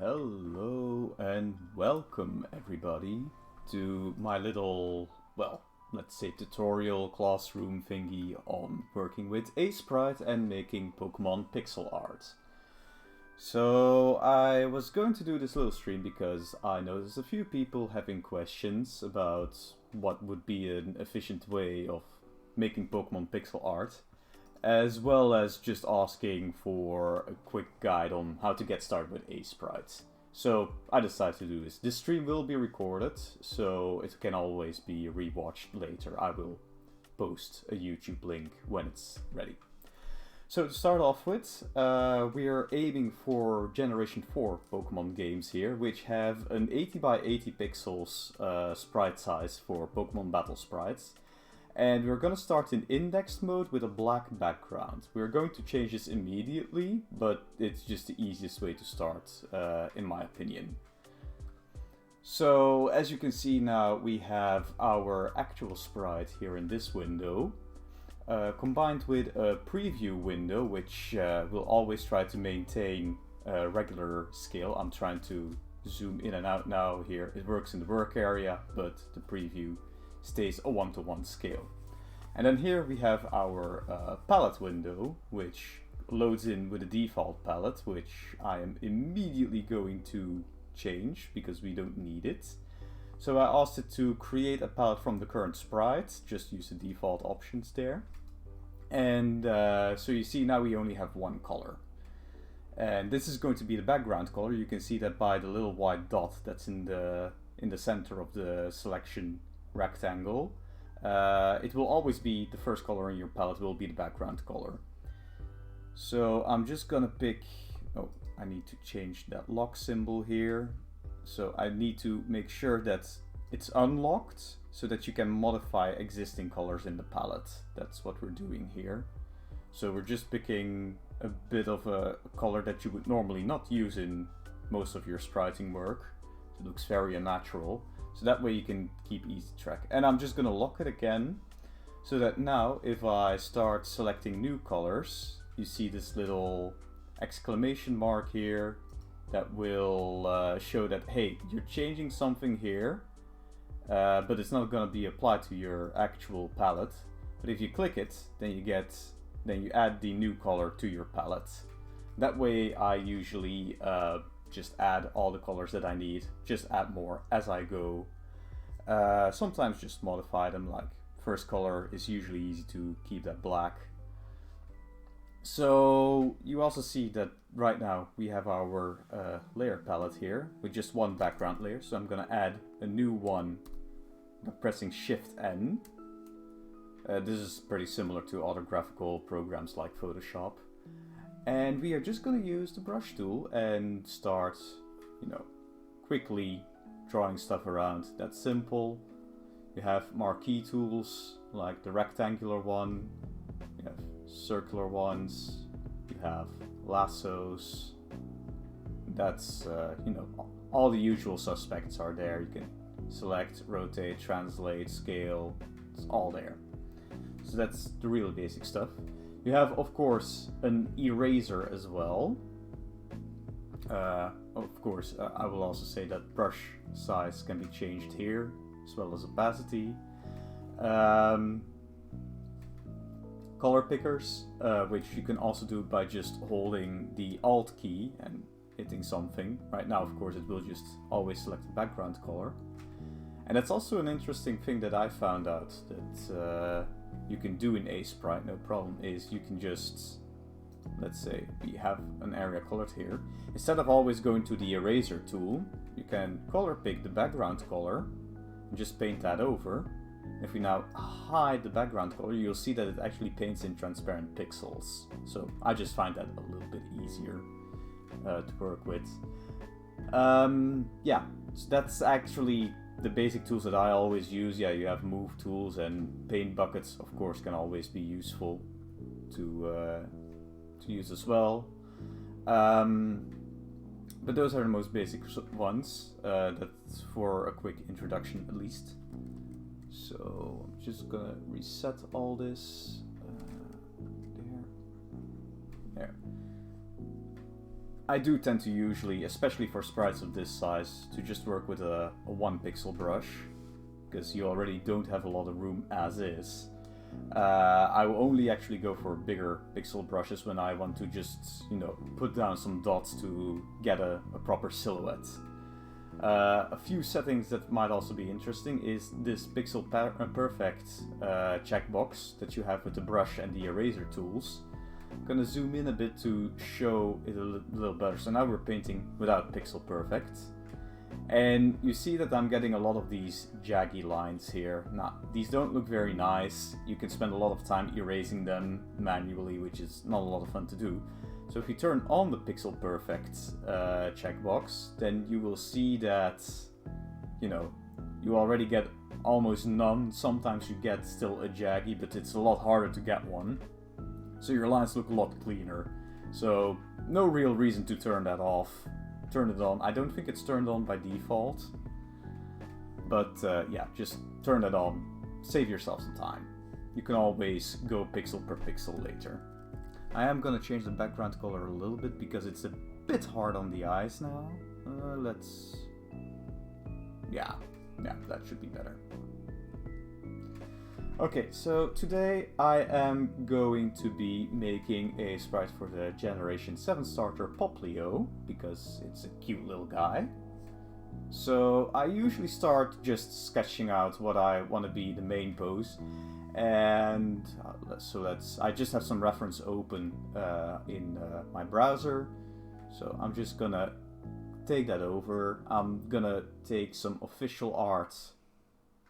Hello and welcome everybody to my little, well, let's say tutorial classroom thingy on working with Aseprite and making Pokemon pixel art. So I was going to do this little stream because I noticed a few people having questions about what would be an efficient way of making Pokemon pixel art, as well as just asking for a quick guide on how to get started with Aseprite. So I decided to do this. This stream will be recorded, so it can always be rewatched later. I will post a YouTube link when it's ready. So to start off with, we are aiming for Generation 4 Pokemon games here, which have an 80 by 80 pixels sprite size for Pokemon Battle Sprites. And we're going to start in indexed mode with a black background. We're going to change this immediately, but it's just the easiest way to start, in my opinion. So, as you can see now, we have our actual sprite here in this window, combined with a preview window, which will always try to maintain a regular scale. I'm trying to zoom in and out now here. It works in the work area, but the preview stays a 1-to-1 scale. And then here we have our palette window, which loads in with a default palette, which I am immediately going to change because we don't need it. So I asked it to create a palette from the current sprite, just use the default options there. And so you see now we only have one color. And this is going to be the background color. You can see that by the little white dot that's in the center of the selection rectangle. It will always be the first color in your palette will be the background color. So I'm just gonna pick, oh, I need to change that lock symbol here. So I need to make sure that it's unlocked so that you can modify existing colors in the palette. That's what we're doing here. So we're just picking a bit of a color that you would normally not use in most of your spriting work. It looks very unnatural. So that way you can keep easy track. And I'm just going to lock it again, so that now if I start selecting new colors, you see this little exclamation mark here that will show that, hey, you're changing something here, but it's not going to be applied to your actual palette. But if you click it, then you add the new color to your palette. That way I usually just add all the colors that I need, just add more as I go. Sometimes just modify them, like first color is usually easy to keep that black. So you also see that right now we have our layer palette here with just one background layer. So I'm gonna add a new one by pressing Shift N. This is pretty similar to other graphical programs like Photoshop. And we are just going to use the brush tool and start, quickly drawing stuff around. That's simple. You have marquee tools like the rectangular one, you have circular ones, you have lassos. That's, all the usual suspects are there. You can select, rotate, translate, scale, it's all there. So that's the really basic stuff. You have, of course, an eraser as well. Of course, I will also say that brush size can be changed here, as well as opacity. Color pickers, which you can also do by just holding the Alt key and hitting something. Right now, of course, it will just always select the background color. And that's also an interesting thing that I found out that you can do in Aseprite, no problem, is you can just, let's say we have an area colored here. Instead of always going to the eraser tool, you can color pick the background color and just paint that over. If we now hide the background color, you'll see that it actually paints in transparent pixels. So I just find that a little bit easier to work with. Yeah, so that's actually the basic tools that I always use. Yeah, you have move tools, and paint buckets, of course, can always be useful to use as well. But those are the most basic ones. That's for a quick introduction, at least. So I'm just gonna reset all this. There. I do tend to usually, especially for sprites of this size, to just work with a 1 pixel brush, because you already don't have a lot of room as is. I will only actually go for bigger pixel brushes when I want to just, you know, put down some dots to get a proper silhouette. A few settings that might also be interesting is this pixel perfect checkbox that you have with the brush and the eraser tools. I'm gonna zoom in a bit to show it a little better. So now we're painting without pixel perfect. And you see that I'm getting a lot of these jaggy lines here. Now, these don't look very nice. You can spend a lot of time erasing them manually, which is not a lot of fun to do. So if you turn on the pixel perfect checkbox, then you will see that, you know, you already get almost none. Sometimes you get still a jaggy, but it's a lot harder to get one. So your lines look a lot cleaner. So no real reason to turn that off. Turn it on. I don't think it's turned on by default. But yeah, just turn it on. Save yourself some time. You can always go pixel per pixel later. I am gonna change the background color a little bit because it's a bit hard on the eyes now. Yeah, that should be better. Okay, so today I am going to be making a sprite for the Generation 7 starter Poplio, because it's a cute little guy. So I usually start just sketching out what I want to be the main pose, and I just have some reference open in my browser, so I'm just gonna take that over. I'm gonna take some official art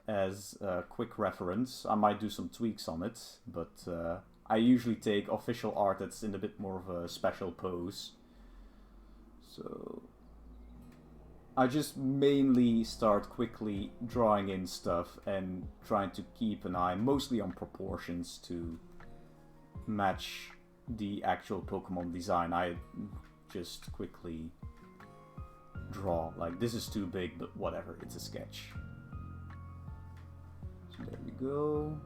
as a quick reference. I might do some tweaks on it, but I usually take official art that's in a bit more of a special pose. So I just mainly start quickly drawing in stuff and trying to keep an eye mostly on proportions to match the actual Pokemon design. I just quickly draw, like, this is too big, but whatever, it's a sketch. So there we go.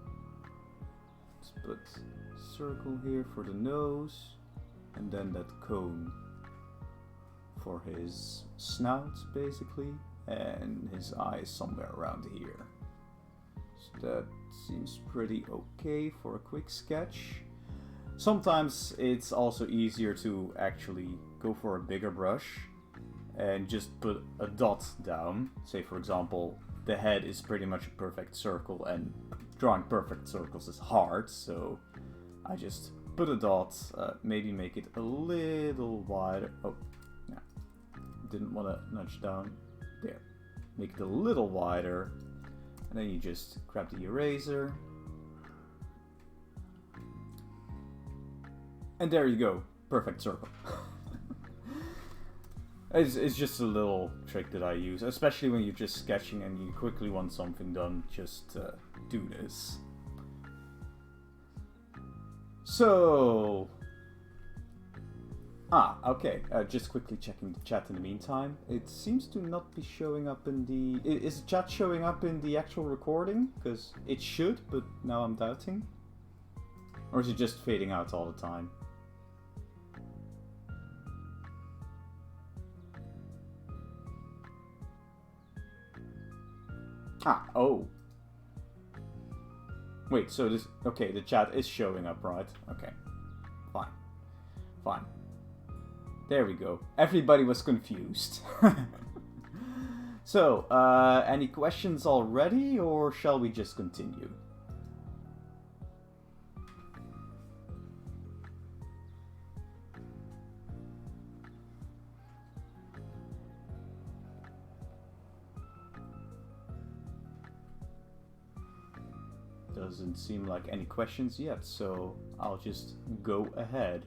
Let's put a circle here for the nose, and then that cone for his snout, basically, and his eyes somewhere around here. So that seems pretty okay for a quick sketch. Sometimes it's also easier to actually go for a bigger brush and just put a dot down. Say, for example, the head is pretty much a perfect circle, and drawing perfect circles is hard, so I just put a dot, maybe make it a little wider. Oh, no, didn't want to nudge down. There, make it a little wider, and then you just grab the eraser, and there you go, perfect circle. It's just a little trick that I use, especially when you're just sketching and you quickly want something done, just do this. So, okay, just quickly checking the chat in the meantime. It seems to not be showing up in the... Is the chat showing up in the actual recording? Because it should, but now I'm doubting. Or is it just fading out all the time? Oh. Wait, so this... Okay, the chat is showing up, right? Okay. Fine. There we go. Everybody was confused. So, any questions already, or shall we just continue? Doesn't seem like any questions yet, so I'll just go ahead.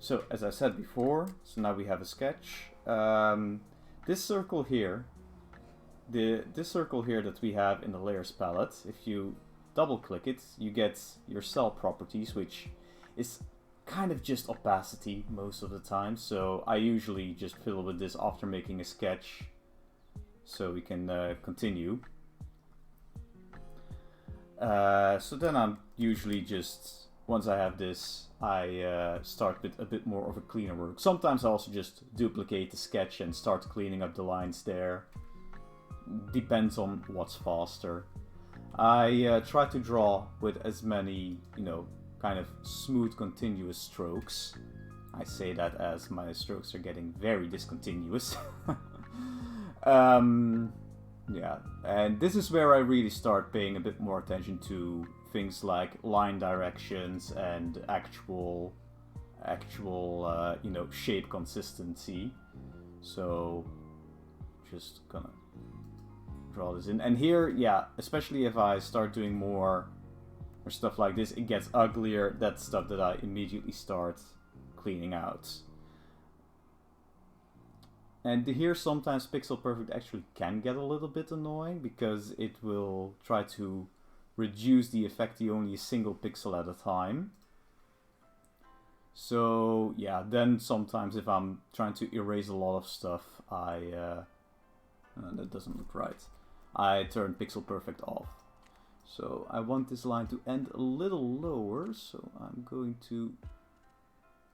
So, as I said before, so now we have a sketch. This circle here, this circle here that we have in the layers palette, if you double click it, you get your cell properties, which is kind of just opacity most of the time. So I usually just fiddle with this after making a sketch, so we can continue. So then I'm usually just once I have this, I start with a bit more of a cleaner work. Sometimes I also just duplicate the sketch and start cleaning up the lines there. Depends on what's faster. I try to draw with as many, kind of smooth, continuous strokes. I say that as my strokes are getting very discontinuous. Yeah, and this is where I really start paying a bit more attention to things like line directions and actual shape consistency. So, just gonna draw this in. And here, yeah, especially if I start doing more or stuff like this, it gets uglier. That's stuff that I immediately start cleaning out. And here sometimes Pixel Perfect actually can get a little bit annoying because it will try to reduce the effect to only a single pixel at a time. So yeah, then sometimes if I'm trying to erase a lot of stuff, that doesn't look right. I turn Pixel Perfect off. So I want this line to end a little lower, so I'm going to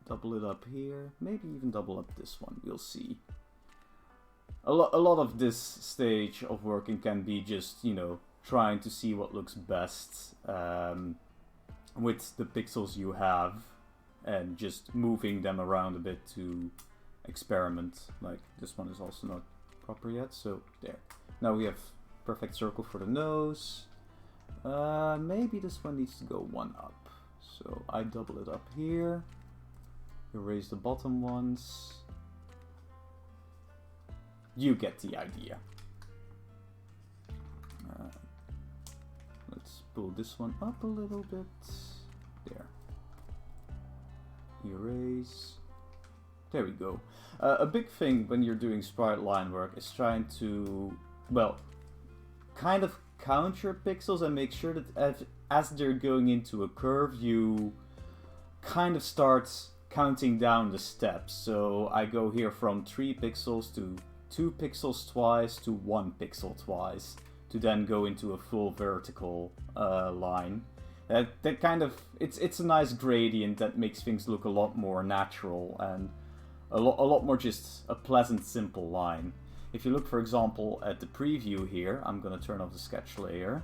double it up here, maybe even double up this one, we'll see. A lot of this stage of working can be just, trying to see what looks best with the pixels you have and just moving them around a bit to experiment. Like this one is also not proper yet, so there. Now we have perfect circle for the nose. Maybe this one needs to go one up. So I double it up here, erase the bottom ones. You get the idea. Let's pull this one up a little bit. There. Erase. There we go. A big thing when you're doing sprite line work is trying to, well, kind of count your pixels and make sure that as they're going into a curve, you kind of start counting down the steps. So I go here from 3 pixels to 2 pixels twice to 1 pixel twice to then go into a full vertical line. That kind of, it's a nice gradient that makes things look a lot more natural and a lot more just a pleasant, simple line. If you look, for example, at the preview here, I'm going to turn off the sketch layer.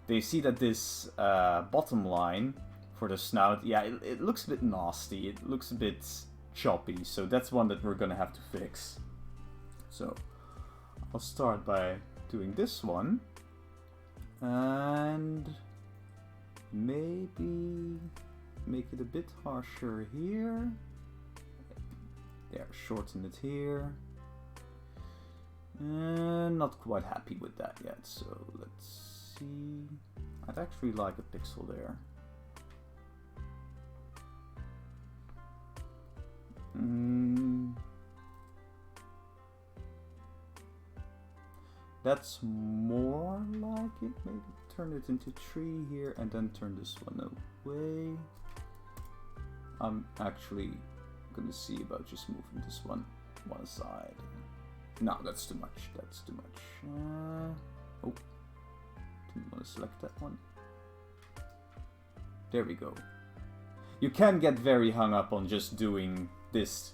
They see that this bottom line for the snout, yeah, it looks a bit nasty. It looks a bit choppy, so that's one that we're going to have to fix. So I'll start by doing this one and maybe make it a bit harsher here. There, shorten it here. And not quite happy with that yet, so let's see. I'd actually like a pixel there. That's more like it. Maybe turn it into 3 here and then turn this one away. I'm actually gonna see about just moving this one aside. No, that's too much. That's too much. Oh, didn't want to select that one. There we go. You can get very hung up on just doing this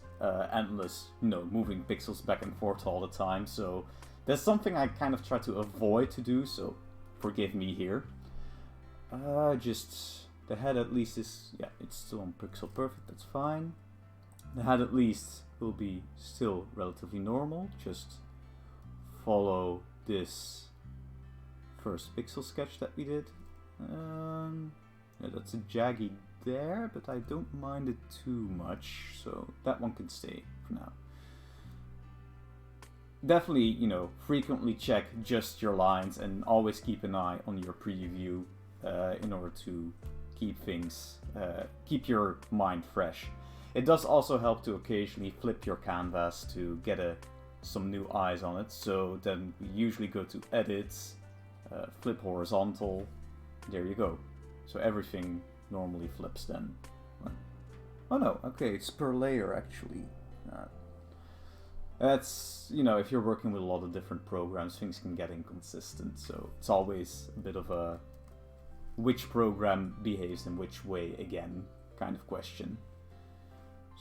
endless, moving pixels back and forth all the time. So that's something I kind of try to avoid to do. So forgive me here. Just the head at least is, yeah, it's still on pixel perfect. That's fine. The head at least will be still relatively normal. Just follow this first pixel sketch that we did. Yeah, that's a jaggy there, but I don't mind it too much, so that one can stay for now. Definitely, frequently check just your lines and always keep an eye on your preview in order to keep things, keep your mind fresh. It does also help to occasionally flip your canvas to get some new eyes on it. So then we usually go to Edit, Flip Horizontal. There you go. So everything normally flips then. Oh no, okay, it's per layer actually. That's, if you're working with a lot of different programs, things can get inconsistent. So it's always a bit of a which program behaves in which way again, kind of question.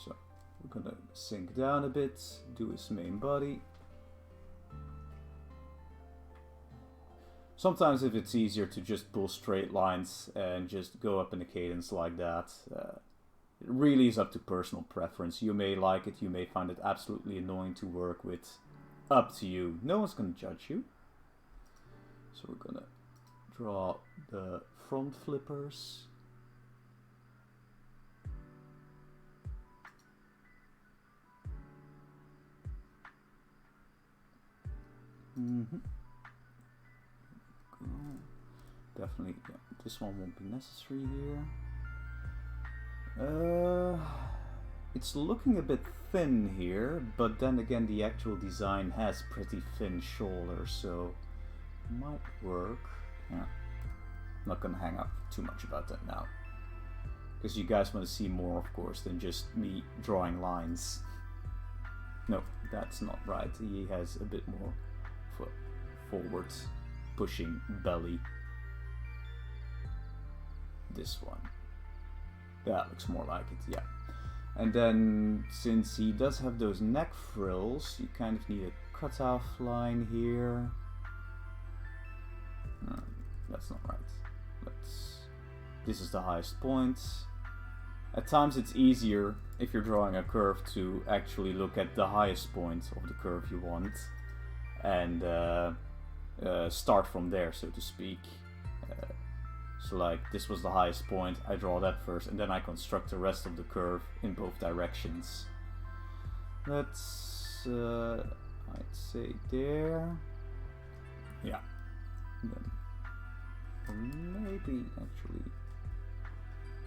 So we're gonna sink down a bit, do his main body. Sometimes if it's easier to just pull straight lines and just go up in a cadence like that, it really is up to personal preference. You may like it, you may find it absolutely annoying to work with. Up to you. No one's gonna judge you. So we're gonna draw the front flippers. Definitely, yeah, this one won't be necessary here. It's looking a bit thin here, but then again the actual design has pretty thin shoulders, so might work. Yeah, I'm not gonna hang up too much about that now, because you guys want to see more, of course, than just me drawing lines. No, that's not right. He has a bit more forward pushing belly. This one. That looks more like it, yeah. And then, since he does have those neck frills, you kind of need a cutoff line here. No, that's not right. This is the highest point. At times it's easier, if you're drawing a curve, to actually look at the highest point of the curve you want and start from there, so to speak. So like, this was the highest point, I draw that first, and then I construct the rest of the curve in both directions. That's, I'd say there. Yeah. Then maybe, actually,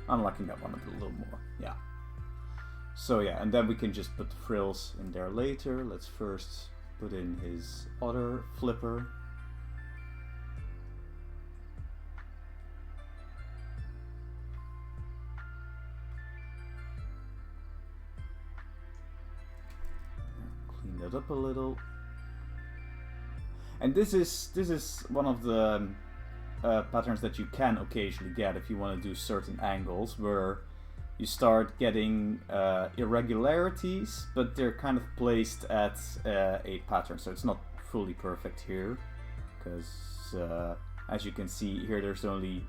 I'm liking that one a little more, yeah. So yeah, and then we can just put the frills in there later. Let's first put in his other flipper. Up a little, and this is one of the patterns that you can occasionally get if you want to do certain angles, where you start getting irregularities, but they're kind of placed at a pattern, so it's not fully perfect here, because as you can see here, there's only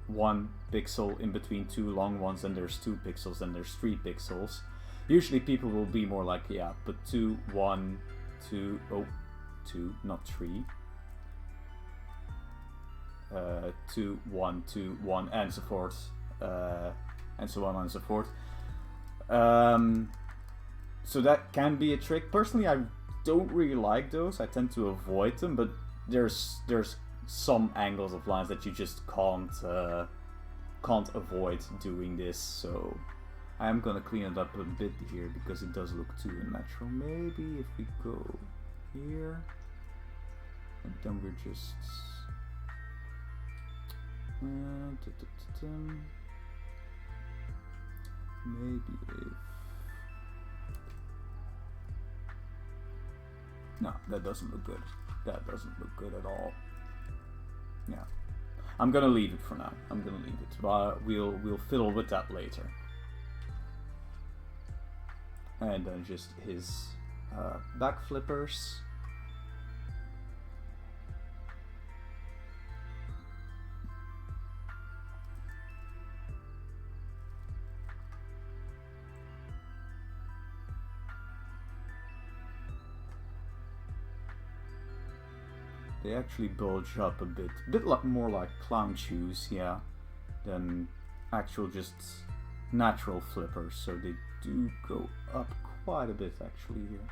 1 pixel in between 2 long ones, and there's 2 pixels, and there's 3 pixels. Usually people will be more like, yeah, but 2, 1, 2, oh, 2, not 3. 2, 1, 2, 1, and so forth. And so on and so forth. So that can be a trick. Personally, I don't really like those. I tend to avoid them, but there's some angles of lines that you just can't avoid doing this, so I'm gonna clean it up a bit here because it does look too unnatural. Maybe if we go here, and then we're just maybe if no, that doesn't look good. That doesn't look good at all. Yeah, I'm gonna leave it for now. I'm gonna leave it. We'll fiddle with that later. And then just his back flippers. They actually bulge up a bit like more like clown shoes, yeah, than actual just natural flippers. So they do go up quite a bit actually here.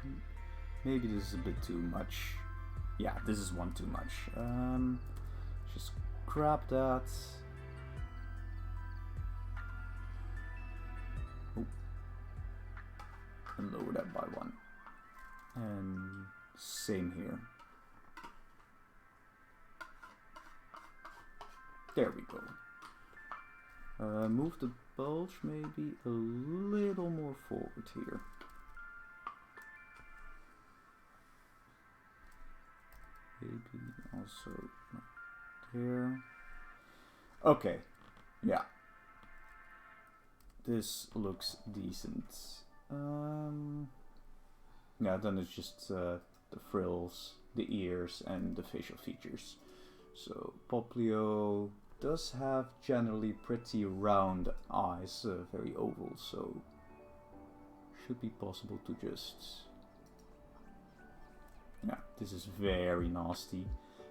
Maybe this is a bit too much. Yeah, this is one too much. Just grab that. Oh. And lower that by 1. And same here. There we go. Move the bulge maybe a little more forward here. Maybe also there. Okay, yeah. This looks decent. Yeah, then it's just the frills, the ears, and the facial features. So Poplio does have generally pretty round eyes, very oval, so should be possible to just... Yeah, this is very nasty.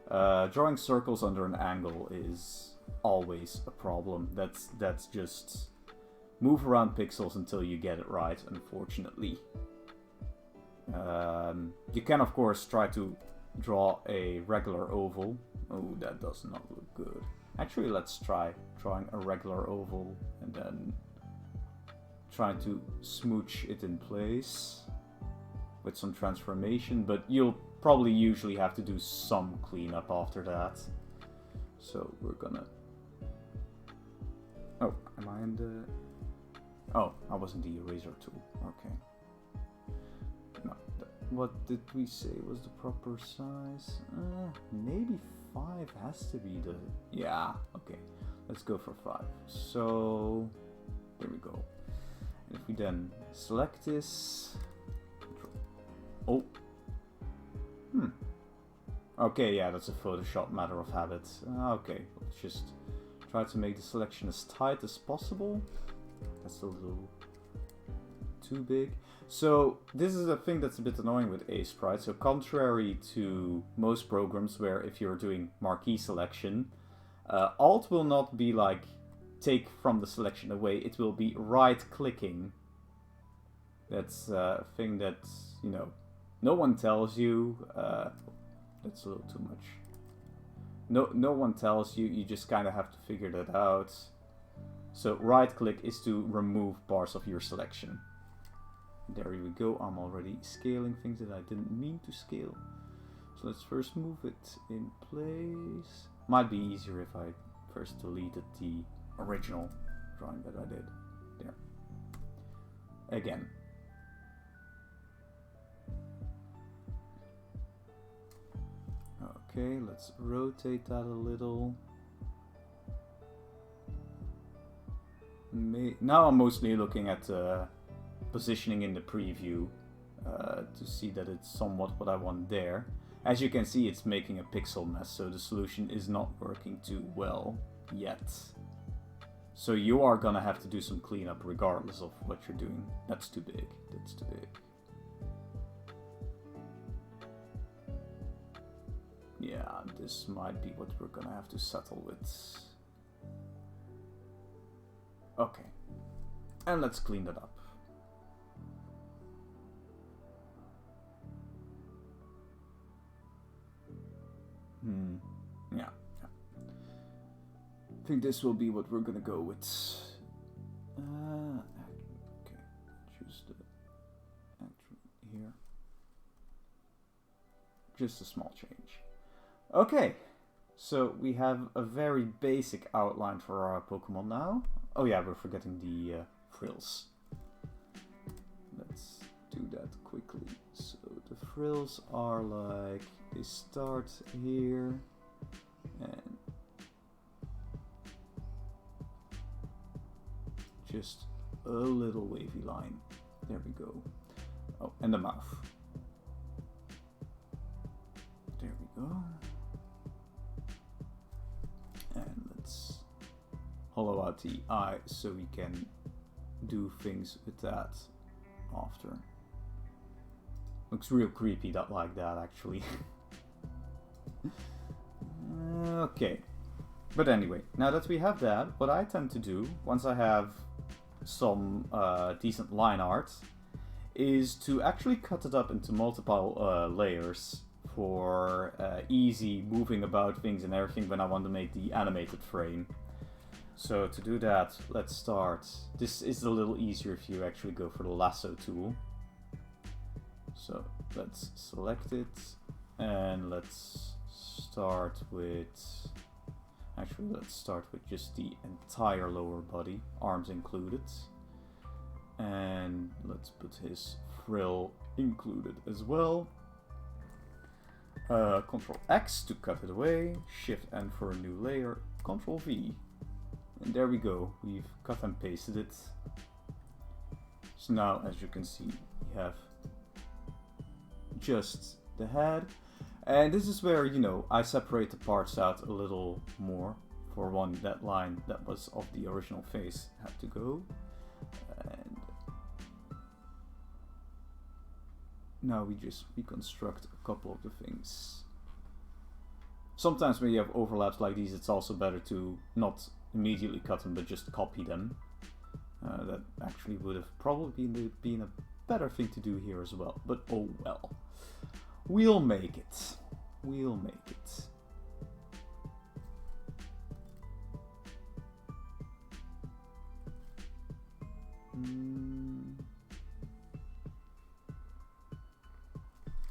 Drawing circles under an angle is always a problem. That's just move around pixels until you get it right, unfortunately. You can of course try to draw a regular oval. Oh, that does not look good. Actually, let's try drawing a regular oval and then trying to smooch it in place with some transformation, but you'll probably usually have to do some cleanup after that. So we're gonna... Oh, am I in the... Oh, I was in the eraser tool. Okay. No, what did we say was the proper size? Maybe 5 has to be the... Yeah, okay. Let's go for 5. So, there we go. And if we then select this... Oh. Okay, yeah, that's a Photoshop matter of habit. Okay, let's just try to make the selection as tight as possible. That's a little too big. So this is a thing that's a bit annoying with Aseprite. So contrary to most programs where if you're doing marquee selection, Alt will not be like take from the selection away. It will be right clicking. That's a thing that, you know, no one tells you. That's a little too much. No one tells you. You just kind of have to figure that out. So right click is to remove parts of your selection. There we go. I'm already scaling things that I didn't mean to scale. So let's first move it in place. Might be easier if I first deleted the original drawing that I did. There. Again. Okay, let's rotate that a little. Now I'm mostly looking at positioning in the preview to see that it's somewhat what I want there. As you can see, it's making a pixel mess, so the solution is not working too well yet. So you are gonna have to do some cleanup regardless of what you're doing. That's too big. That's too big. Yeah, this might be what we're gonna have to settle with. Okay. And let's clean that up. Yeah. I think this will be what we're gonna go with. Okay, choose the here. Just a small change. Okay, so we have a very basic outline for our Pokemon now. Oh yeah, we're forgetting the frills. Let's do that quickly. So the frills are like, they start here and just a little wavy line. There we go. Oh, and the mouth. There we go. And let's hollow out the eye so we can do things with that after. Looks real creepy like that actually. Okay. But anyway, now that we have that, what I tend to do, once I have some decent line art, is to actually cut it up into multiple layers for easy moving about things and everything when I want to make the animated frame. So to do that, let's start. This is a little easier if you actually go for the lasso tool. So let's select it and let's start with, actually let's start with just the entire lower body, arms included. And let's put his frill included as well. Control X to cut it away, Shift N for a new layer, Control V. And there we go, we've cut and pasted it. So now, as you can see, we have just the head. And this is where, you know, I separate the parts out a little more. For one, that line that was of the original face had to go. And now we just reconstruct a couple of the things. Sometimes when you have overlaps like these, it's also better to not immediately cut them, but just copy them. That actually would have probably been a better thing to do here as well. But oh well. We'll make it. We'll make it.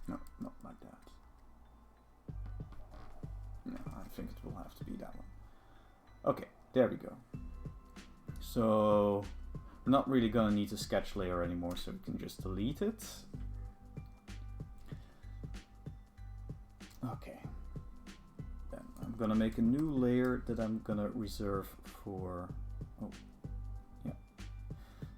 No, not like that. No, I think it will have to be that one. Okay, there we go. So, we're not really gonna need a sketch layer anymore, so we can just delete it. Okay. Then I'm gonna make a new layer that I'm gonna reserve for... Oh, yeah.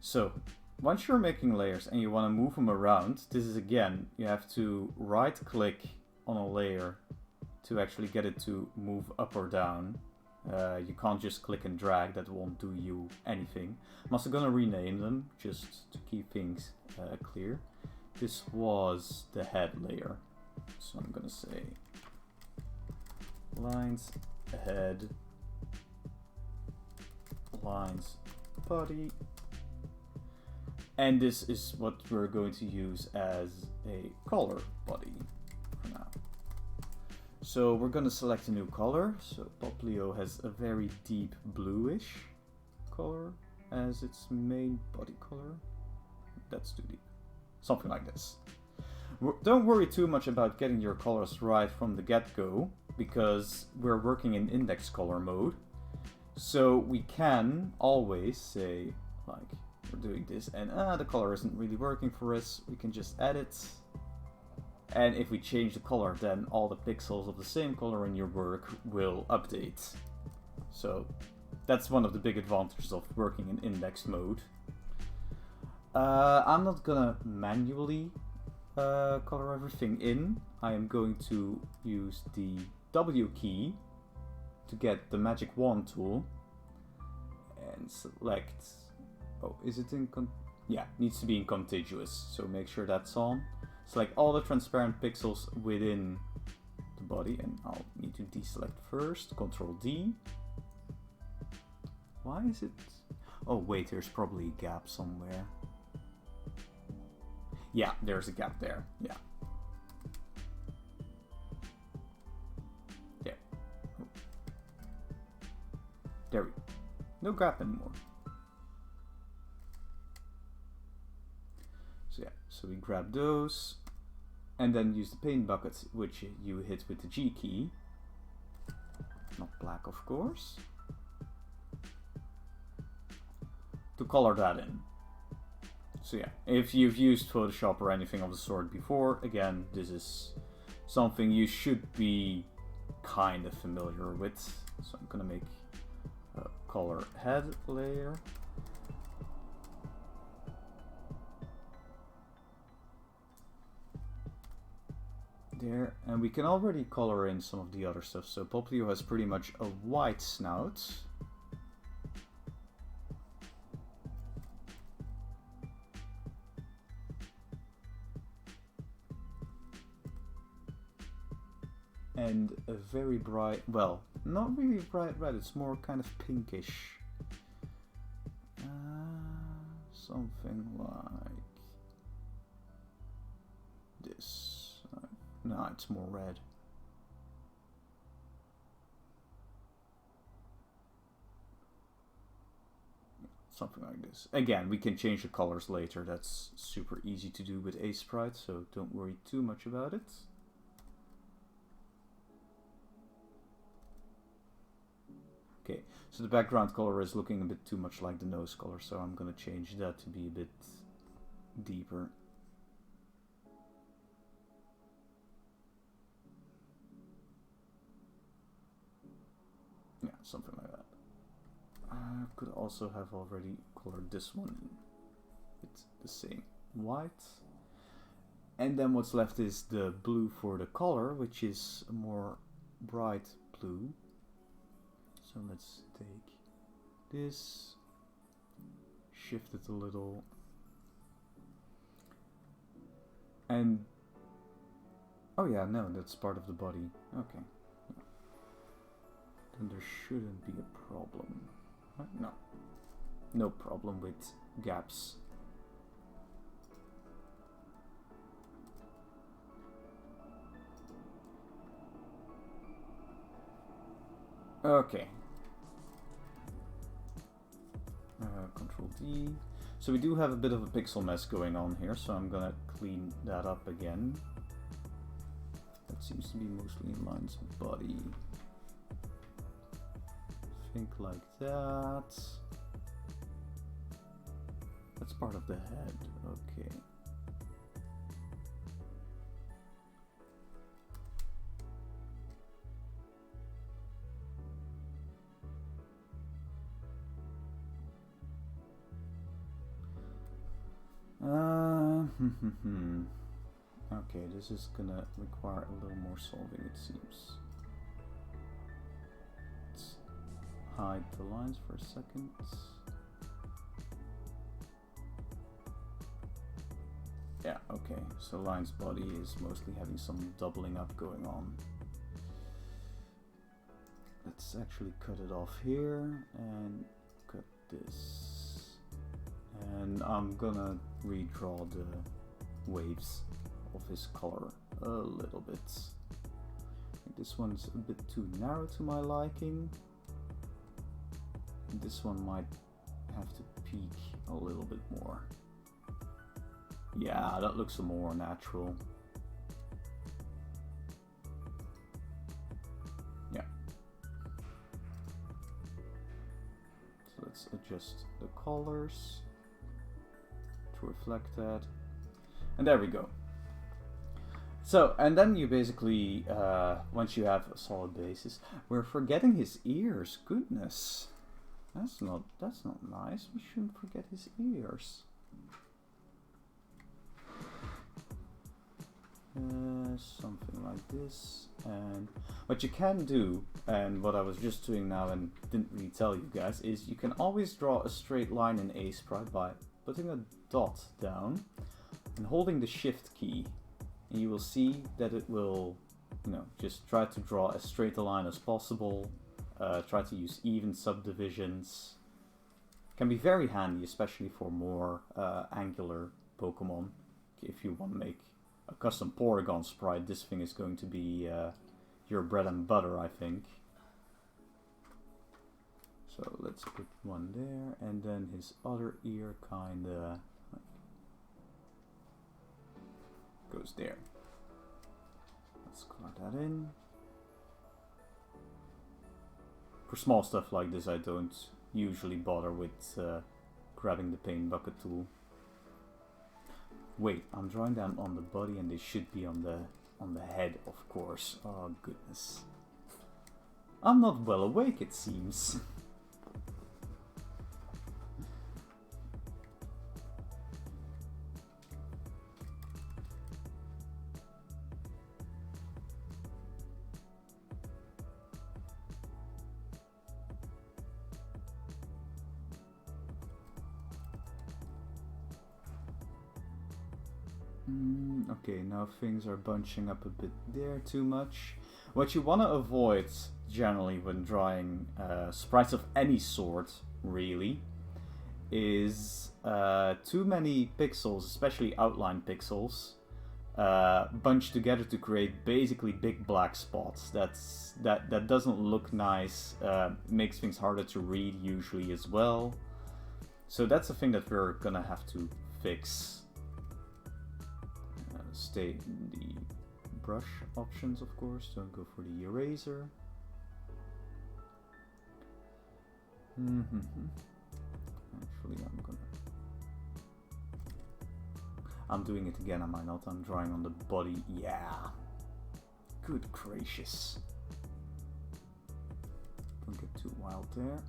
So, once you're making layers and you want to move them around, this is again, you have to right click on a layer to actually get it to move up or down. You can't just click and drag, that won't do you anything. I'm also going to rename them just to keep things clear. This was the head layer, so I'm going to say lines head, lines body. And this is what we're going to use as a color body for now. So we're going to select a new color. So Poplio has a very deep bluish color as its main body color. That's too deep. Something like this. Don't worry too much about getting your colors right from the get-go, because we're working in index color mode. So we can always say, like, we're doing this and the color isn't really working for us, we can just edit, and if we change the color, then all the pixels of the same color in your work will update. So that's one of the big advantages of working in index mode. I'm not gonna manually color everything in. I am going to use the W key to get the magic wand tool and select... Oh, is it in yeah, needs to be in contiguous, so make sure that's on. Select all the transparent pixels within the body, and I'll need to deselect first. Control D. Why is it... Oh wait, there's probably a gap somewhere. Yeah, there's a gap there, yeah. There. Oh. There we go. No gap anymore. So yeah, so we grab those, and then use the paint bucket, which you hit with the G key. Not black, of course. To color that in. So yeah, if you've used Photoshop or anything of the sort before, again, this is something you should be kind of familiar with. So I'm gonna make a color head layer. There, and we can already color in some of the other stuff. So Poplio has pretty much a white snout. And a very bright, well, not really bright red, it's more kind of pinkish. Something like this. No, it's more red. Something like this. Again, we can change the colors later. That's super easy to do with Aseprite, so don't worry too much about it. Okay, so the background color is looking a bit too much like the nose color, so I'm going to change that to be a bit deeper. Yeah, something like that. I could also have already colored this one with the same white. And then what's left is the blue for the color, which is a more bright blue. So let's take this, shift it a little, and oh yeah, no, that's part of the body. Okay. Then there shouldn't be a problem. No. No problem with gaps. Okay. Control D. So we do have a bit of a pixel mess going on here, so I'm gonna clean that up again. That seems to be mostly in lines of body. Think like that. That's part of the head. Okay. Okay, this is gonna require a little more solving, it seems. Let's hide the lines for a second. Yeah, okay, so line's body is mostly having some doubling up going on. Let's actually cut it off here and cut this. And I'm gonna redraw the waves of his color a little bit. I think this one's a bit too narrow to my liking. This one might have to peak a little bit more. Yeah, that looks more natural. Yeah. So let's adjust the colors to reflect that. And there we go. So, and then you basically, once you have a solid basis, we're forgetting his ears. Goodness. That's not nice. We shouldn't forget his ears. Something like this. And what you can do, and what I was just doing now and didn't really tell you guys, is you can always draw a straight line in Aseprite by putting a dot down and holding the shift key. And you will see that it will, you know, just try to draw as straight a line as possible. Try to use even subdivisions. Can be very handy, especially for more angular Pokemon. If you want to make a custom Porygon sprite, this thing is going to be your bread and butter, I think. So let's put one there, and then his other ear kinda goes there. Let's color that in. For small stuff like this, I don't usually bother with grabbing the paint bucket tool. Wait, I'm drawing them on the body, and they should be on the head, of course. Oh goodness, I'm not well awake, it seems. Okay, now things are bunching up a bit there too much. What you want to avoid generally when drawing sprites of any sort, really, is too many pixels, especially outline pixels, bunched together to create basically big black spots. That doesn't look nice, makes things harder to read usually as well. So that's a thing that we're gonna have to fix. Stay in the brush options, of course, don't go for the eraser. Actually, I'm doing it again, am I not? I'm drawing on the body. Yeah. Good gracious. Don't get too wild there.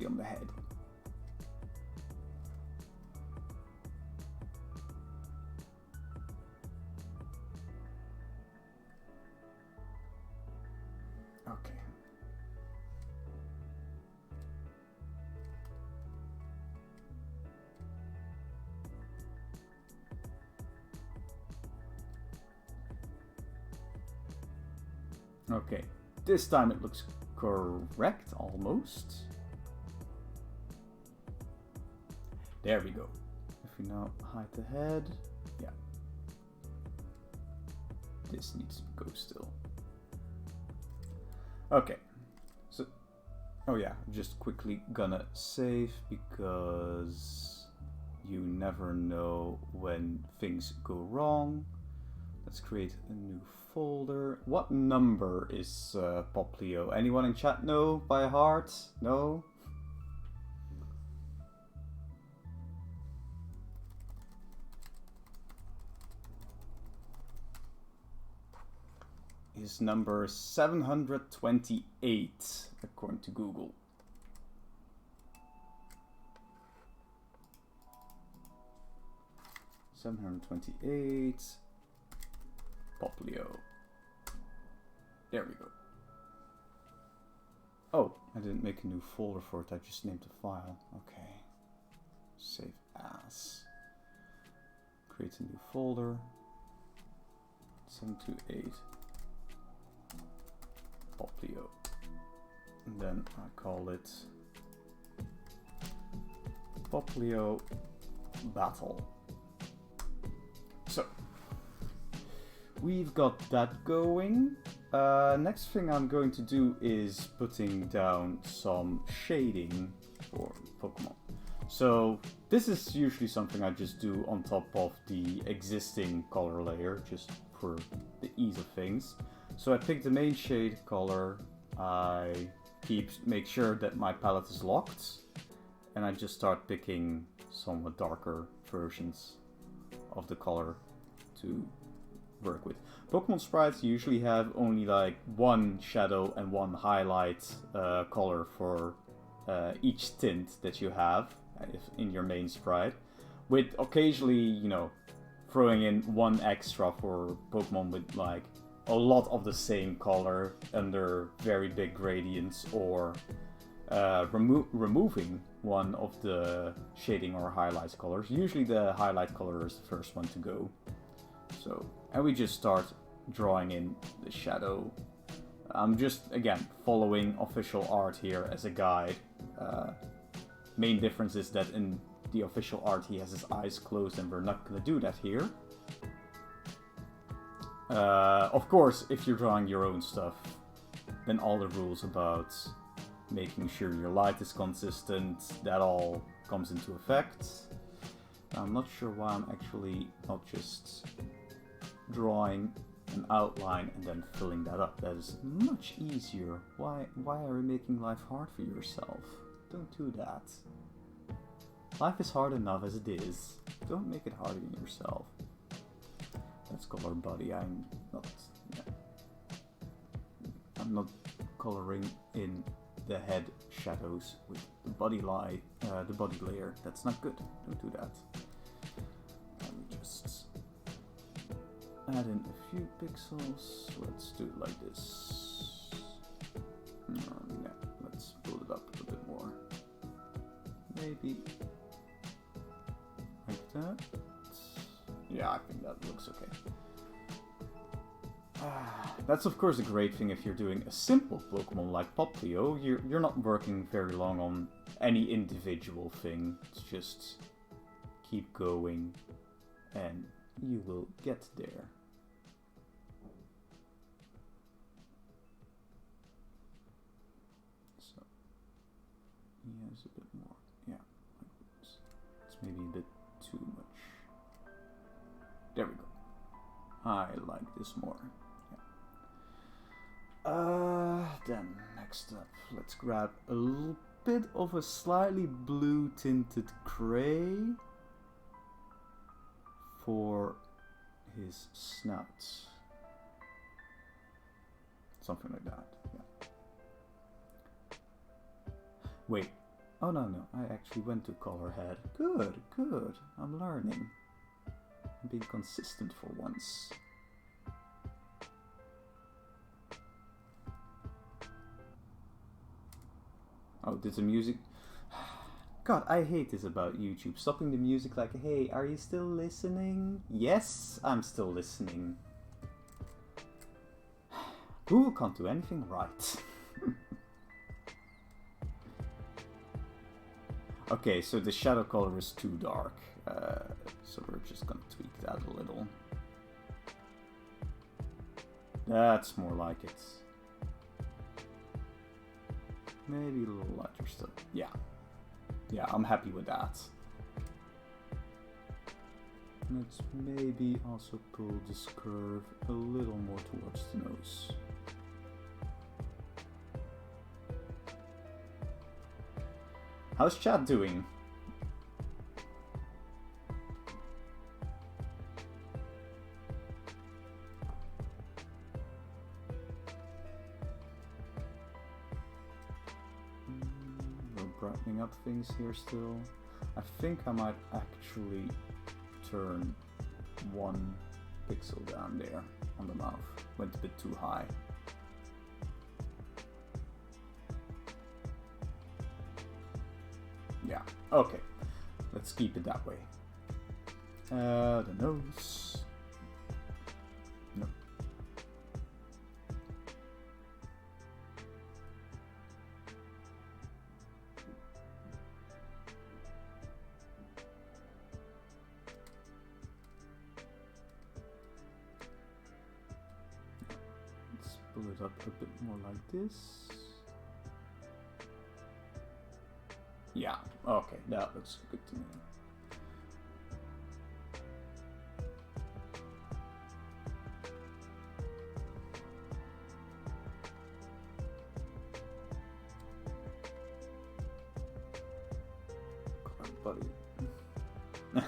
be on the head. Okay. Okay, this time it looks correct, almost. There we go. If we now hide the head, yeah. This needs to go still. Okay, so, oh yeah, just quickly gonna save because you never know when things go wrong. Let's create a new folder. What number is Poplio? Anyone in chat know by heart? No? Is number 728 according to Google. $728 Poplio. There we go. Oh, I didn't make a new folder for it, I just named the file. Okay. Save as. Create a new folder. 728 Poplio. And then I call it Poplio Battle. So, we've got that going. Next thing I'm going to do is putting down some shading for Pokemon. So this is usually something I just do on top of the existing color layer, just for the ease of things. So I pick the main shade color, I make sure that my palette is locked, and I just start picking somewhat darker versions of the color to work with. Pokemon sprites usually have only like one shadow and one highlight color for each tint that you have in your main sprite, with occasionally, you know, throwing in one extra for Pokemon with like a lot of the same color under very big gradients, or removing one of the shading or highlight colors. Usually the highlight color is the first one to go. So, and we just start drawing in the shadow. I'm just, again, following official art here as a guide. Main difference is that in the official art he has his eyes closed, and we're not going to do that here. Of course, if you're drawing your own stuff, then all the rules about making sure your light is consistent, that all comes into effect. I'm not sure why I'm actually not just drawing an outline and then filling that up. That is much easier. Why are you making life hard for yourself? Don't do that. Life is hard enough as it is. Don't make it harder on yourself. Let's color body. I'm not coloring in the head shadows with the body layer. That's not good. Don't do that. Let me just add in a few pixels. Let's do it like this. Yeah, let's build it up a little bit more. Maybe like that. Yeah, I think that looks okay. That's of course a great thing if you're doing a simple Pokemon like Poplio. You're not working very long on any individual thing. It's just keep going and you will get there. So, yes, a bit more. Yeah, it's maybe a bit too much. There we go. I like this more. Yeah. Then next up, let's grab a little bit of a slightly blue tinted gray for his snout. Something like that. Yeah. Wait, Oh no, I actually went to color head. Good, good. I'm learning. I'm being consistent for once. Oh, did the music... God, I hate this about YouTube. Stopping the music like, hey, are you still listening? Yes, I'm still listening. Google can't do anything right. Okay, so the shadow color is too dark. So we're just gonna tweak that a little. That's more like it. Maybe a little lighter still. Yeah. Yeah, I'm happy with that. Let's maybe also pull this curve a little more towards the nose. How's chat doing? We're brightening up things here still. I think I might actually turn 1 pixel down there on the mouth. Went a bit too high. Yeah, okay. Let's keep it that way. The nose. No. Let's pull it up a bit more like this. Yeah, okay, that looks good to me. Come on, buddy.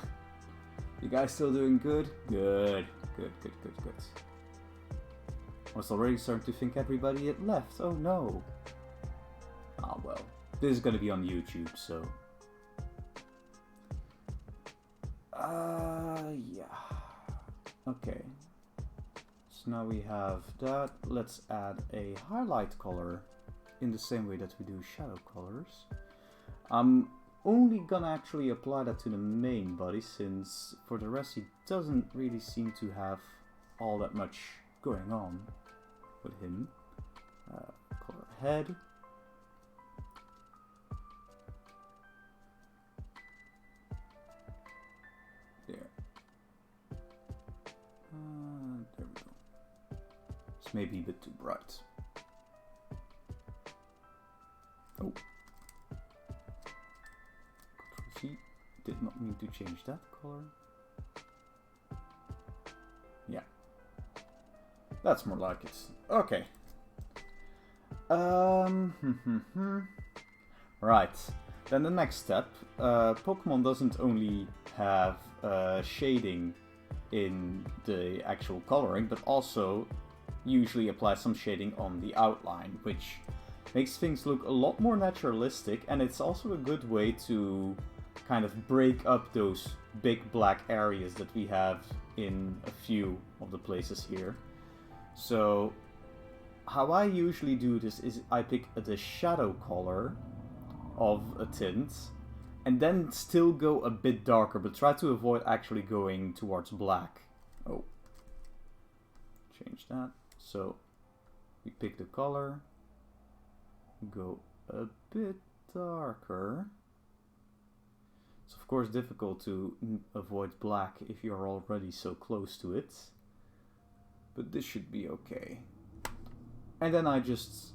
You guys still doing good? Good, good, good, good, good. I was already starting to think everybody had left. Oh no. Ah, well. This is going to be on YouTube, so... yeah. Okay. So now we have that. Let's add a highlight color in the same way that we do shadow colors. I'm only gonna actually apply that to the main body, since for the rest he doesn't really seem to have all that much going on with him. Color head. There we go. It's maybe a bit too bright. Oh. Control-C. Did not mean to change that color. Yeah. That's more like it. Okay. Right. Then the next step. Pokemon doesn't only have shading in the actual coloring, but also usually apply some shading on the outline, which makes things look a lot more naturalistic, and it's also a good way to kind of break up those big black areas that we have in a few of the places here. So how I usually do this is I pick the shadow color of a tint and then still go a bit darker, but try to avoid actually going towards black. Oh. Change that. So, we pick the color, go a bit darker. It's of course difficult to avoid black if you're already so close to it, but this should be okay. And then I just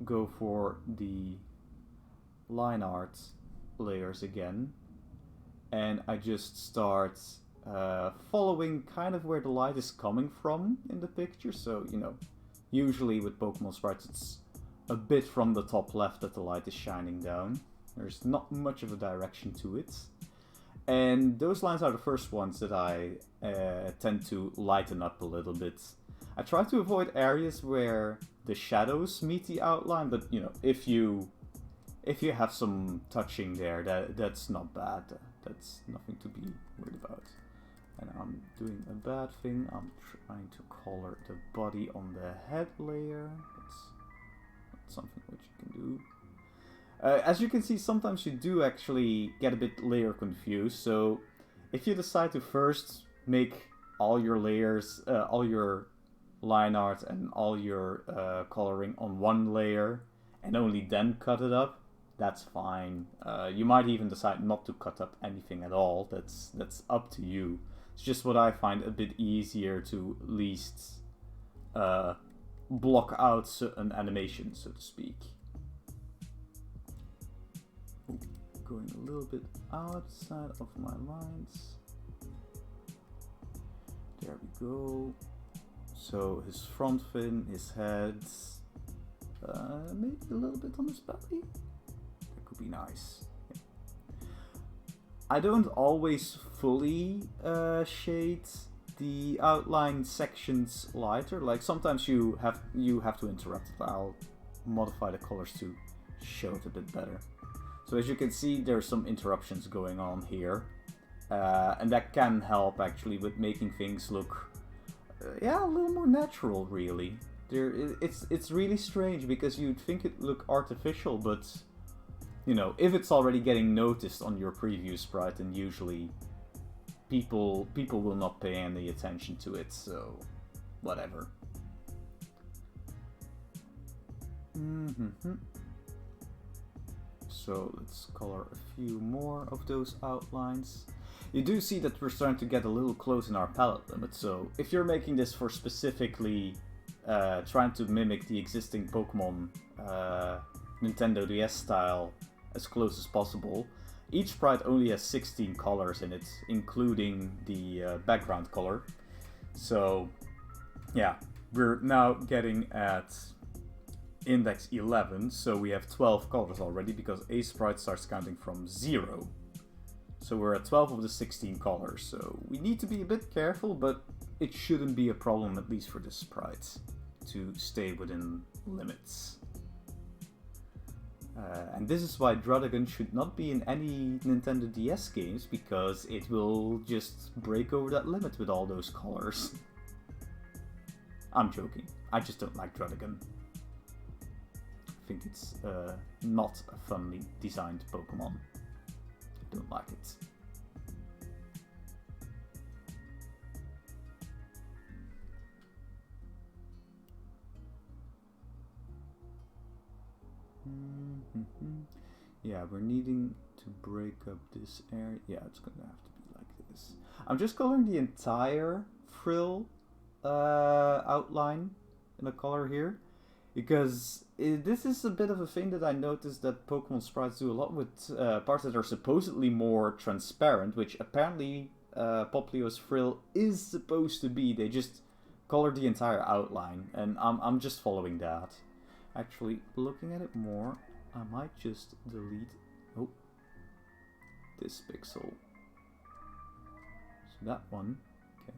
go for the line art layers again, and I just start following kind of where the light is coming from in the picture. So, you know, usually with Pokemon sprites it's a bit from the top left that the light is shining down. There's not much of a direction to it. And those lines are the first ones that I tend to lighten up a little bit. I try to avoid areas where the shadows meet the outline, but, you know, if you if you have some touching there, that's not bad. That's nothing to be worried about. And I'm doing a bad thing. I'm trying to color the body on the head layer. That's not something which you can do. As you can see, sometimes you do actually get a bit layer confused. So if you decide to first make all your layers, all your line art and all your coloring on one layer and only then cut it up, that's fine. You might even decide not to cut up anything at all. That's up to you. It's just what I find a bit easier to at least block out certain animations, so to speak. Ooh, going a little bit outside of my lines. There we go. So his front fin, his head, maybe a little bit on his belly. That could be nice. Yeah. I don't always fully shade the outline sections lighter. Like sometimes you have to interrupt it. I'll modify the colors to show it a bit better. So as you can see, there's some interruptions going on here, and that can help actually with making things look, yeah, a little more natural. Really, it's really strange because you'd think it look artificial, but you know, if it's already getting noticed on your preview sprite, then usually people will not pay any attention to it. So whatever. So let's color a few more of those outlines. You do see that we're starting to get a little close in our palette limit, so if you're making this for specifically trying to mimic the existing Pokémon Nintendo DS style as close as possible, each sprite only has 16 colors in it, including the background color. So yeah, we're now getting at index 11, so we have 12 colors already because Aseprite starts counting from 0. So we're at 12 of the 16 colors, so we need to be a bit careful, but it shouldn't be a problem, at least for the sprites, to stay within limits. And this is why Druddigan should not be in any Nintendo DS games, because it will just break over that limit with all those colors. I'm joking, I just don't like Druddigan. I think it's not a funny designed Pokemon. I don't like it. Yeah, we're needing to break up this area. Yeah, it's gonna have to be like this. I'm just coloring the entire frill outline in a color here, because this is a bit of a thing that I noticed that Pokemon sprites do a lot with parts that are supposedly more transparent, which apparently Poplio's frill is supposed to be. They just color the entire outline, and I'm just following that. Actually, looking at it more, I might just delete this pixel. So that one. Okay.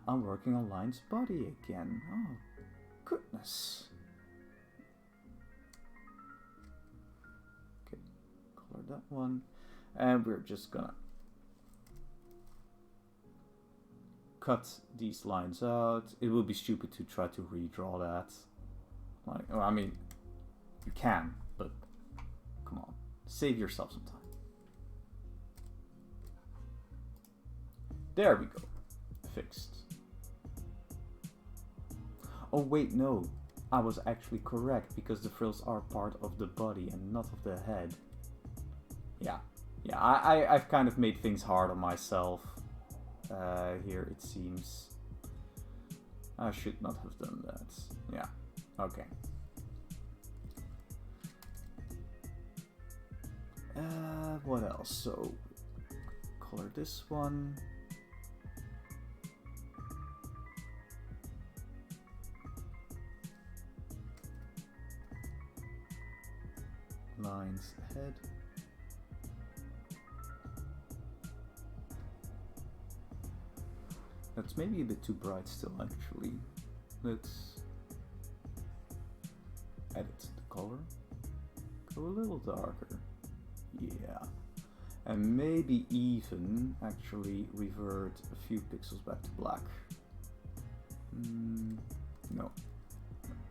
I'm working on Line's body again. Oh, goodness. Okay, color that one. And we're just gonna cut these lines out. It would be stupid to try to redraw that. Like, well, I mean, you can, but come on, save yourself some time. There we go, fixed. Oh wait, no, I was actually correct because the frills are part of the body and not of the head. Yeah, I've kind of made things hard on myself here, it seems. I should not have done that. Yeah, okay. What else? So, color this one. Line's head. That's maybe a bit too bright still, actually. Let's edit the color. So a little darker. Yeah. And maybe even actually revert a few pixels back to black. No,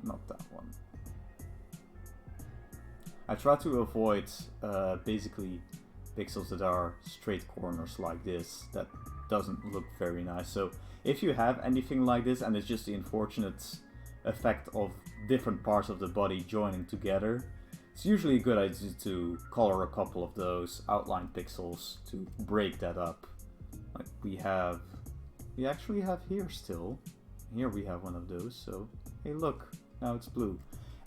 not that one. I try to avoid basically pixels that are straight corners like this. That doesn't look very nice. So if you have anything like this and it's just the unfortunate effect of different parts of the body joining together, it's usually a good idea to color a couple of those outline pixels to break that up. Like we actually have here still. Here we have one of those, so hey look, now it's blue.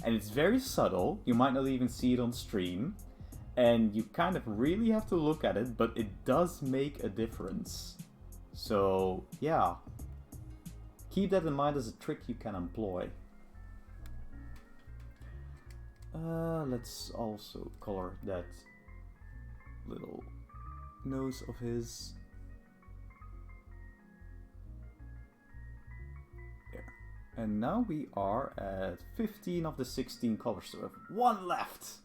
And it's very subtle, you might not even see it on stream, and you kind of really have to look at it, but it does make a difference. So yeah, keep that in mind as a trick you can employ. Let's also color that little nose of his. There. And now we are at 15 of the 16 colors, so we have one left.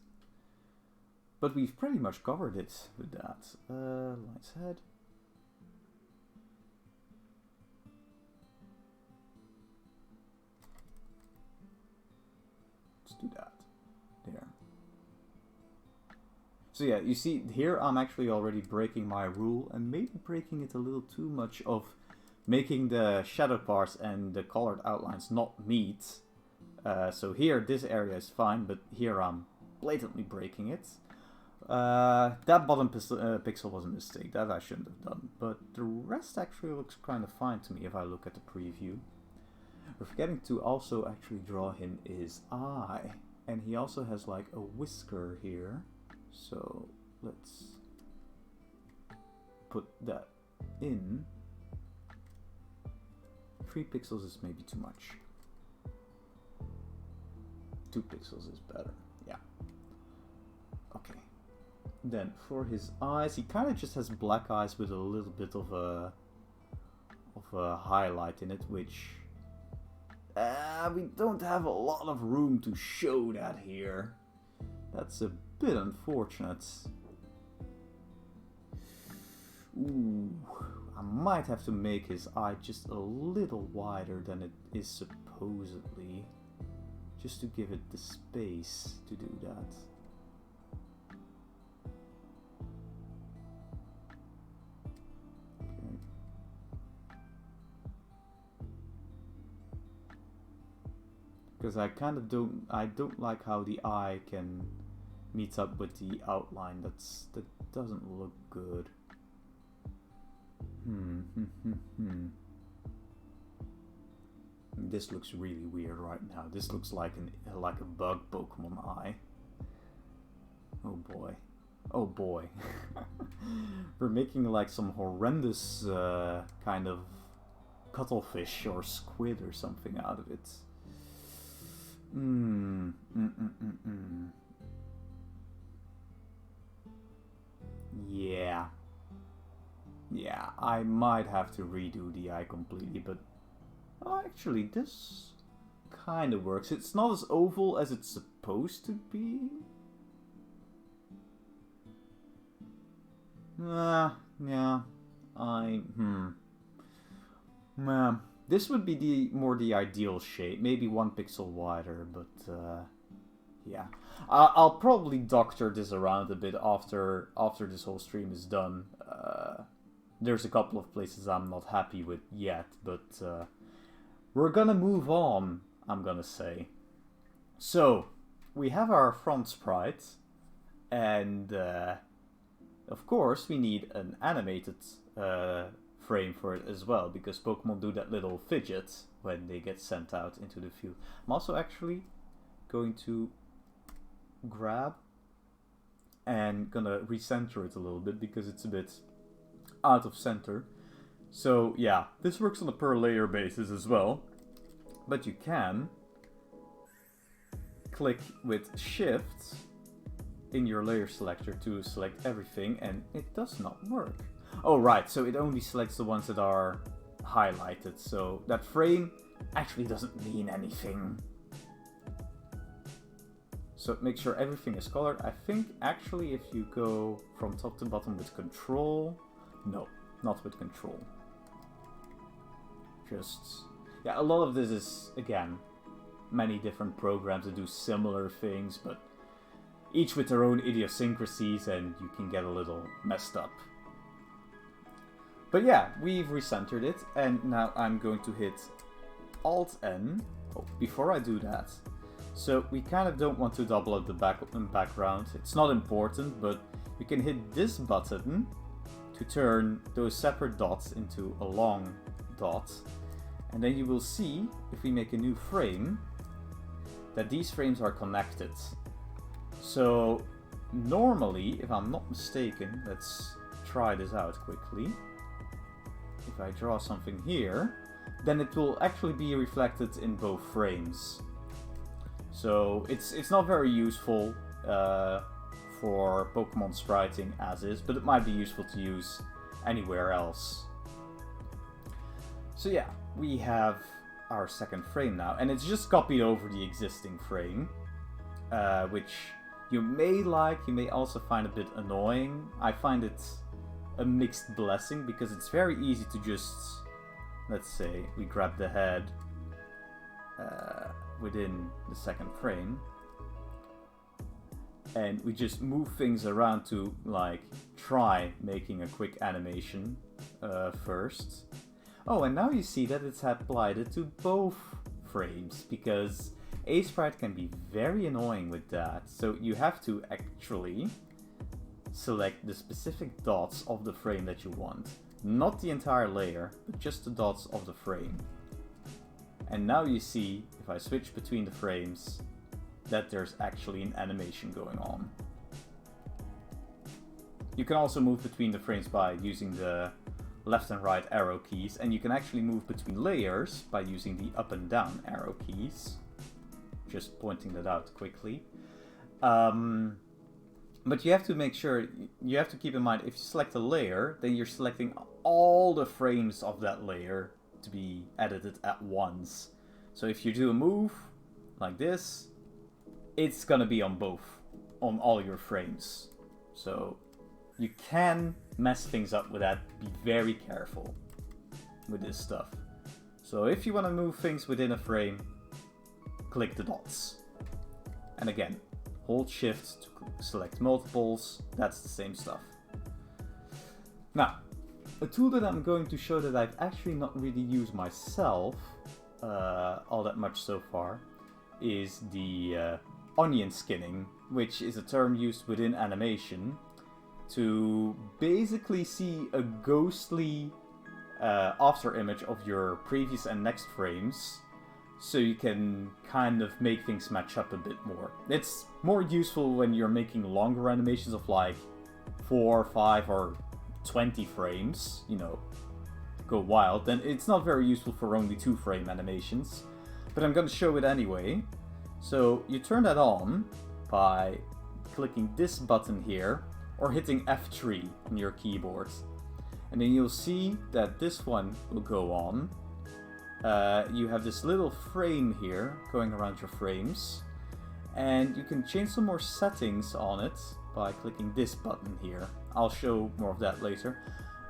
But we've pretty much covered it with that. Light's head. Let's do that. There. So yeah, you see here I'm actually already breaking my rule and maybe breaking it a little too much of making the shadow parts and the colored outlines not meet. So here this area is fine, but here I'm blatantly breaking it. That bottom pixel was a mistake, that I shouldn't have done, but the rest actually looks kind of fine to me if I look at the preview. We're forgetting to also actually draw him his eye. And he also has like a whisker here. So let's put that in. 3 pixels is maybe too much. 2 pixels is better. Yeah. Okay. Then for his eyes, he kind of just has black eyes with a little bit of a highlight in it, which we don't have a lot of room to show that here. That's a bit unfortunate. Ooh, I might have to make his eye just a little wider than it is supposedly, just to give it the space to do that. Because I kind of don't like how the eye can meet up with the outline. That doesn't look good. This looks really weird right now. This looks like a bug Pokemon eye. Oh boy. Oh boy. We're making like some horrendous kind of cuttlefish or squid or something out of it. Yeah. Yeah, I might have to redo the eye completely, but actually this kind of works. It's not as oval as it's supposed to be. Yeah. This would be more the ideal shape, maybe 1 pixel wider, but yeah. I'll probably doctor this around a bit after this whole stream is done. There's a couple of places I'm not happy with yet, but we're gonna move on, I'm gonna say. So, we have our front sprite, and of course we need an animated frame for it as well, because Pokemon do that little fidget when they get sent out into the field. I'm also actually going to grab and gonna recenter it a little bit because it's a bit out of center. So yeah, this works on a per layer basis as well, but you can click with Shift in your layer selector to select everything, and it does not work. Oh right, so it only selects the ones that are highlighted, so that frame actually doesn't mean anything. So make sure everything is colored. I think actually if you go from top to bottom with control, no, not with control. Just, yeah, a lot of this is, again, many different programs that do similar things, but each with their own idiosyncrasies, and you can get a little messed up. But yeah, we've recentered it, and now I'm going to hit Alt-N. Oh, before I do that, so we kind of don't want to double up the background. It's not important, but you can hit this button to turn those separate dots into a long dot. And then you will see, if we make a new frame, that these frames are connected. So normally, if I'm not mistaken, let's try this out quickly. If I draw something here, then it will actually be reflected in both frames. So it's not very useful for Pokemon spriting as is, but it might be useful to use anywhere else. So yeah, we have our second frame now, and it's just copied over the existing frame, which you may like, you may also find a bit annoying. I find it a mixed blessing, because it's very easy to just, let's say, we grab the head within the second frame, and we just move things around to, like, try making a quick animation first. Oh, and now you see that it's applied it to both frames, because Aseprite can be very annoying with that. So you have to actually select the specific dots of the frame that you want. Not the entire layer, but just the dots of the frame. And now you see, if I switch between the frames, that there's actually an animation going on. You can also move between the frames by using the left and right arrow keys, and you can actually move between layers by using the up and down arrow keys. Just pointing that out quickly. But you have to make sure, you have to keep in mind, if you select a layer, then you're selecting all the frames of that layer to be edited at once. So if you do a move like this, it's gonna be on all your frames. So you can mess things up with that. Be very careful with this stuff. So if you want to move things within a frame, click the dots. And again, hold shift to select multiples. That's the same stuff. Now, a tool that I'm going to show that I've actually not really used myself all that much so far is the onion skinning, which is a term used within animation to basically see a ghostly after image of your previous and next frames, so you can kind of make things match up a bit more. It's more useful when you're making longer animations of like 4, 5, or 20 frames, you know, go wild. Then it's not very useful for only 2-frame animations, but I'm going to show it anyway. So you turn that on by clicking this button here, or hitting F3 on your keyboard. And then you'll see that this one will go on. You have this little frame here going around your frames. And you can change some more settings on it by clicking this button here. I'll show more of that later.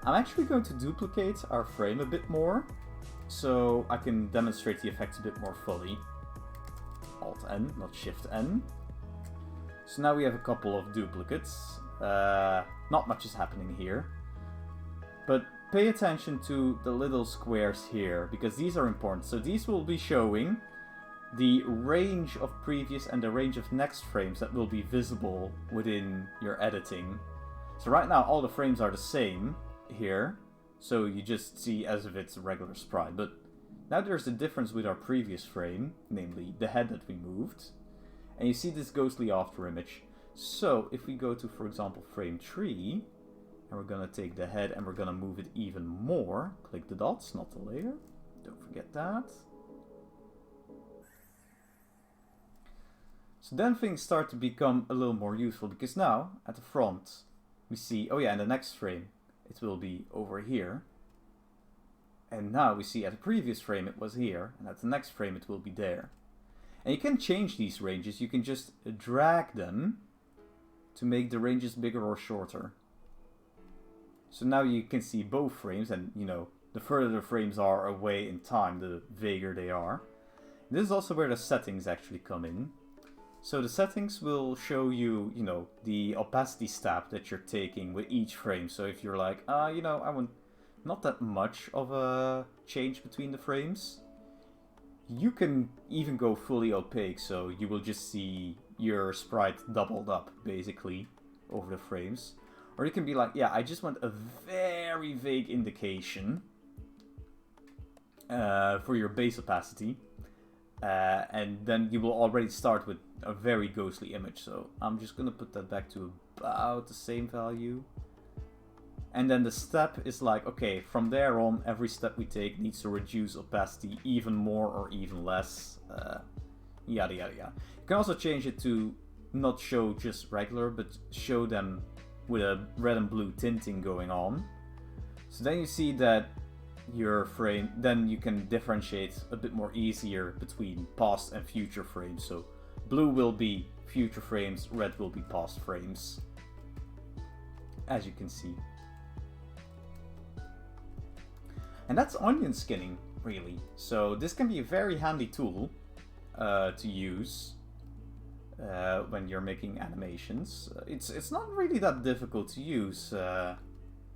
I'm actually going to duplicate our frame a bit more, so I can demonstrate the effects a bit more fully. Alt-N, not Shift-N. So now we have a couple of duplicates. Not much is happening here, but pay attention to the little squares here, because these are important. So these will be showing the range of previous and the range of next frames that will be visible within your editing. So right now all the frames are the same here, so you just see as if it's a regular sprite, but now there's a difference with our previous frame, namely the head that we moved, and you see this ghostly after image. So if we go to, for example, frame 3, and we're going to take the head and we're going to move it even more, click the dots, not the layer, don't forget that. So then things start to become a little more useful, because now at the front we see, oh yeah, in the next frame it will be over here, and now we see at the previous frame it was here, and at the next frame it will be there. And you can change these ranges. You can just drag them to make the ranges bigger or shorter. So now you can see both frames, and you know, the further the frames are away in time, the vaguer they are. This is also where the settings actually come in. So the settings will show you, you know, the opacity step that you're taking with each frame. So if you're like, you know, I want not that much of a change between the frames, you can even go fully opaque, so you will just see your sprite doubled up, basically, over the frames. Or you can be like, yeah, I just want a very vague indication for your base opacity. And then you will already start with a very ghostly image. So I'm just going to put that back to about the same value. And then the step is like, okay, from there on, every step we take needs to reduce opacity even more or even less. Yada yada yada. You can also change it to not show just regular, but show them with a red and blue tinting going on. So then you see that your frame, then you can differentiate a bit more easier between past and future frames. So blue will be future frames, red will be past frames, as you can see. And that's onion skinning, really. So this can be a very handy tool to use when you're making animations. It's not really that difficult to use.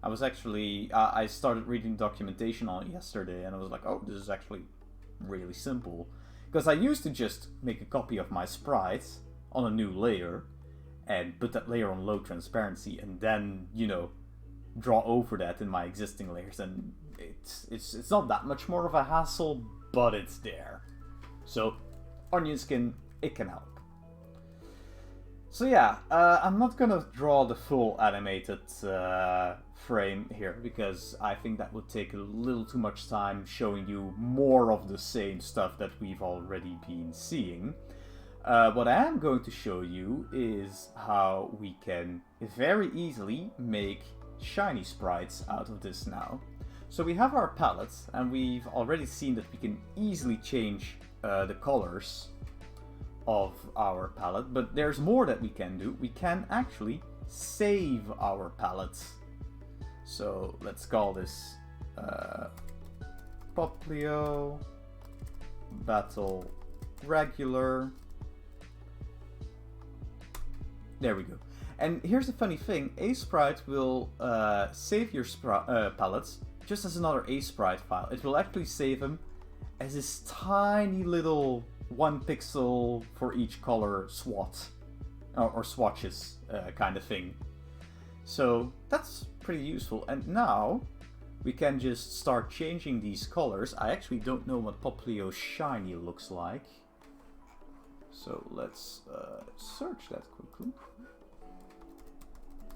I started reading documentation on it yesterday, and I was like, oh, this is actually really simple. Because I used to just make a copy of my sprite on a new layer, and put that layer on low transparency, and then, you know, draw over that in my existing layers, and it's not that much more of a hassle, but it's there. So, onion skin, it can help. So yeah, I'm not gonna draw the full animated frame here, because I think that would take a little too much time showing you more of the same stuff that we've already been seeing. What I am going to show you is how we can very easily make shiny sprites out of this now. So we have our palette, and we've already seen that we can easily change the colors of our palette, but there's more that we can do. We can actually save our palette. So let's call this Poplio Battle Regular. There we go. And here's the funny thing, Aseprite will save your palettes just as another Aseprite file. It will actually save them as this tiny little 1 pixel for each color swat, or swatches kind of thing. So that's pretty useful. And now we can just start changing these colors. I actually don't know what Poplio Shiny looks like. So let's search that quickly.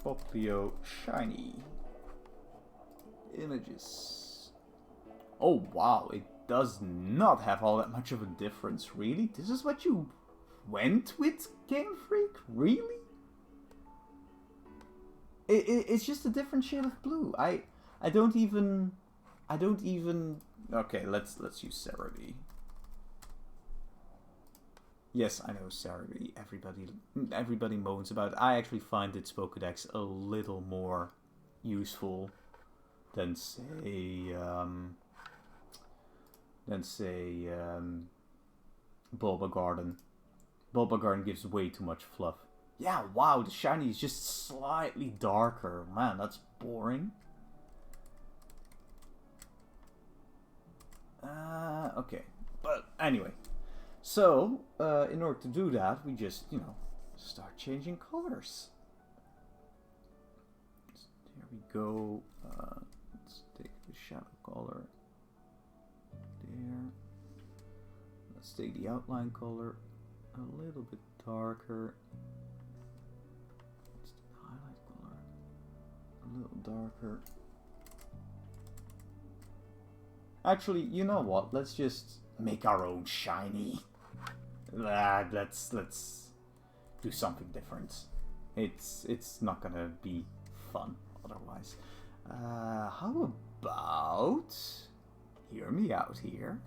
Poplio Shiny. Images. Oh wow, it does not have all that much of a difference, really? This is what you went with, Game Freak? Really? It's just a different shade of blue. I don't even... Okay, let's use CeraVe. Yes, I know CeraVe. Everybody moans about it. I actually find its Pokédex a little more useful than say Bulba Garden. Bulba Garden gives way too much fluff. Yeah, wow, the shiny is just slightly darker. Man, that's boring. Okay, but anyway. So, in order to do that, we just, you know, start changing colors. There we go. Let's take the shadow color. There. Let's take the outline color a little bit darker. Let's take the highlight color a little darker. Actually, you know what? Let's just make our own shiny. Let's do something different. It's not gonna be fun otherwise. How about, hear me out here.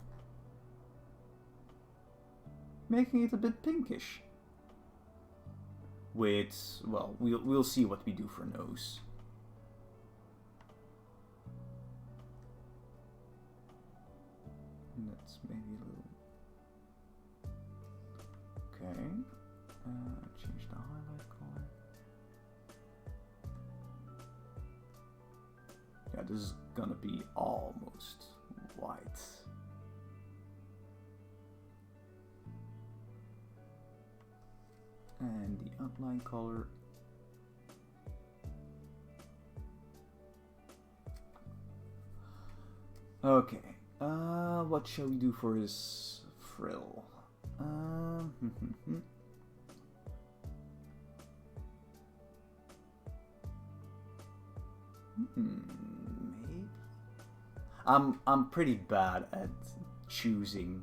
making it a bit pinkish. With, well, we'll see what we do for nose. That's maybe a little... Okay. Change the highlight color. Yeah, this is gonna be almost white. And the outline color. Okay. What shall we do for his frill? Maybe. I'm pretty bad at choosing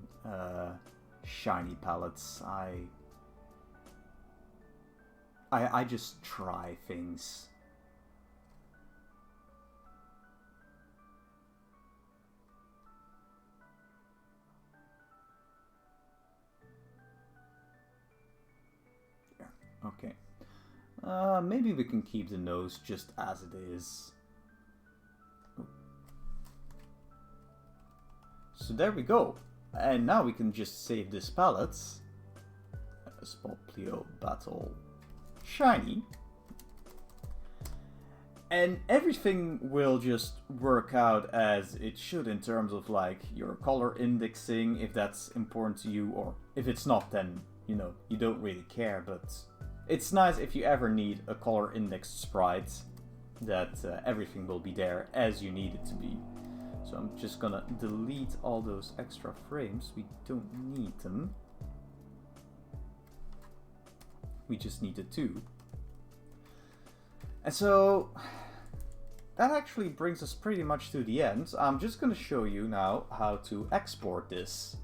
shiny palettes. I just try things. Yeah, okay. Maybe we can keep the nose just as it is. So there we go. And now we can just save this palette. Spoplio Battle Shiny. And everything will just work out as it should in terms of like your color indexing, if that's important to you, or if it's not, then you know, you don't really care. But it's nice if you ever need a color indexed sprite that everything will be there as you need it to be. So I'm just gonna delete all those extra frames. We don't need them. We just need the 2. And so that actually brings us pretty much to the end. I'm just going to show you now how to export this.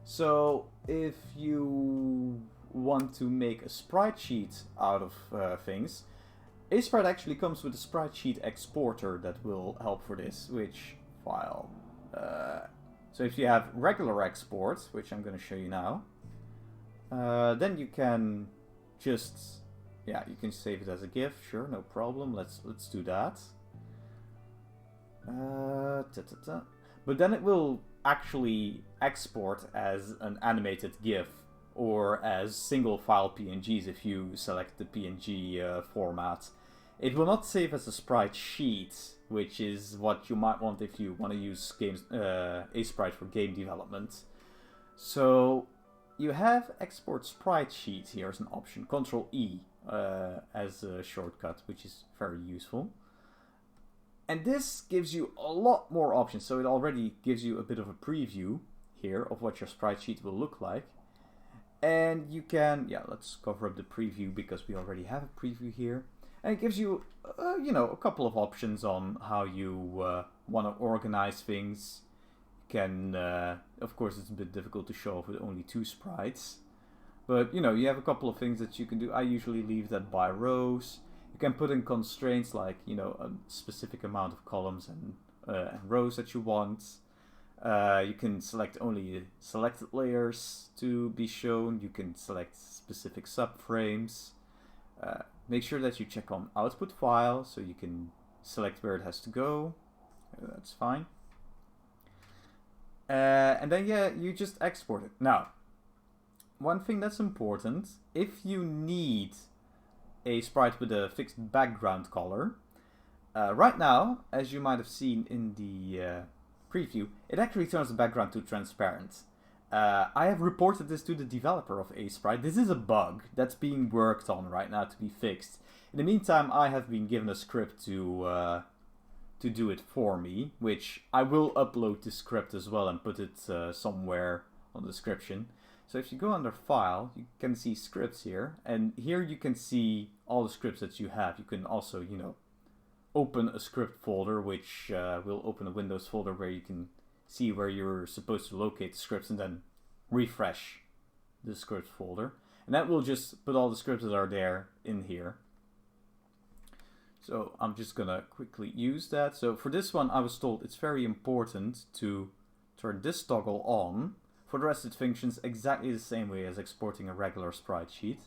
So if you want to make a sprite sheet out of things, Aseprite actually comes with a sprite sheet exporter that will help for this. Which file? So if you have regular export, which I'm going to show you now, then you can just, yeah, you can save it as a GIF, sure, no problem. Let's do that. But then it will actually export as an animated GIF or as single file PNGs if you select the PNG format. It will not save as a sprite sheet, which is what you might want if you want to use Aseprite for game development. So you have export sprite sheet here as an option, Ctrl E as a shortcut, which is very useful. And this gives you a lot more options, so it already gives you a bit of a preview here of what your sprite sheet will look like. And you can, yeah, let's cover up the preview because we already have a preview here. And it gives you, you know, a couple of options on how you want to organize things. Can, of course, it's a bit difficult to show off with only 2 sprites, but you know, you have a couple of things that you can do. I usually leave that by rows. You can put in constraints like, you know, a specific amount of columns and rows that you want. You can select only selected layers to be shown. You can select specific subframes. Make sure that you check on output file so you can select where it has to go. That's fine. And then, yeah, you just export it. Now, one thing that's important, if you need a sprite with a fixed background color, right now, as you might have seen in the preview, it actually turns the background to transparent. I have reported this to the developer of Aseprite. This is a bug that's being worked on right now to be fixed. In the meantime, I have been given a script to do it for me, which I will upload the script as well and put it somewhere on the description. So if you go under File, you can see scripts here, and here you can see all the scripts that you have. You can also, you know, open a script folder, which will open a Windows folder where you can see where you're supposed to locate the scripts, and then refresh the script folder. And that will just put all the scripts that are there in here. So I'm just gonna quickly use that. So for this one, I was told it's very important to turn this toggle on For the rest it functions exactly the same way as exporting a regular sprite sheet.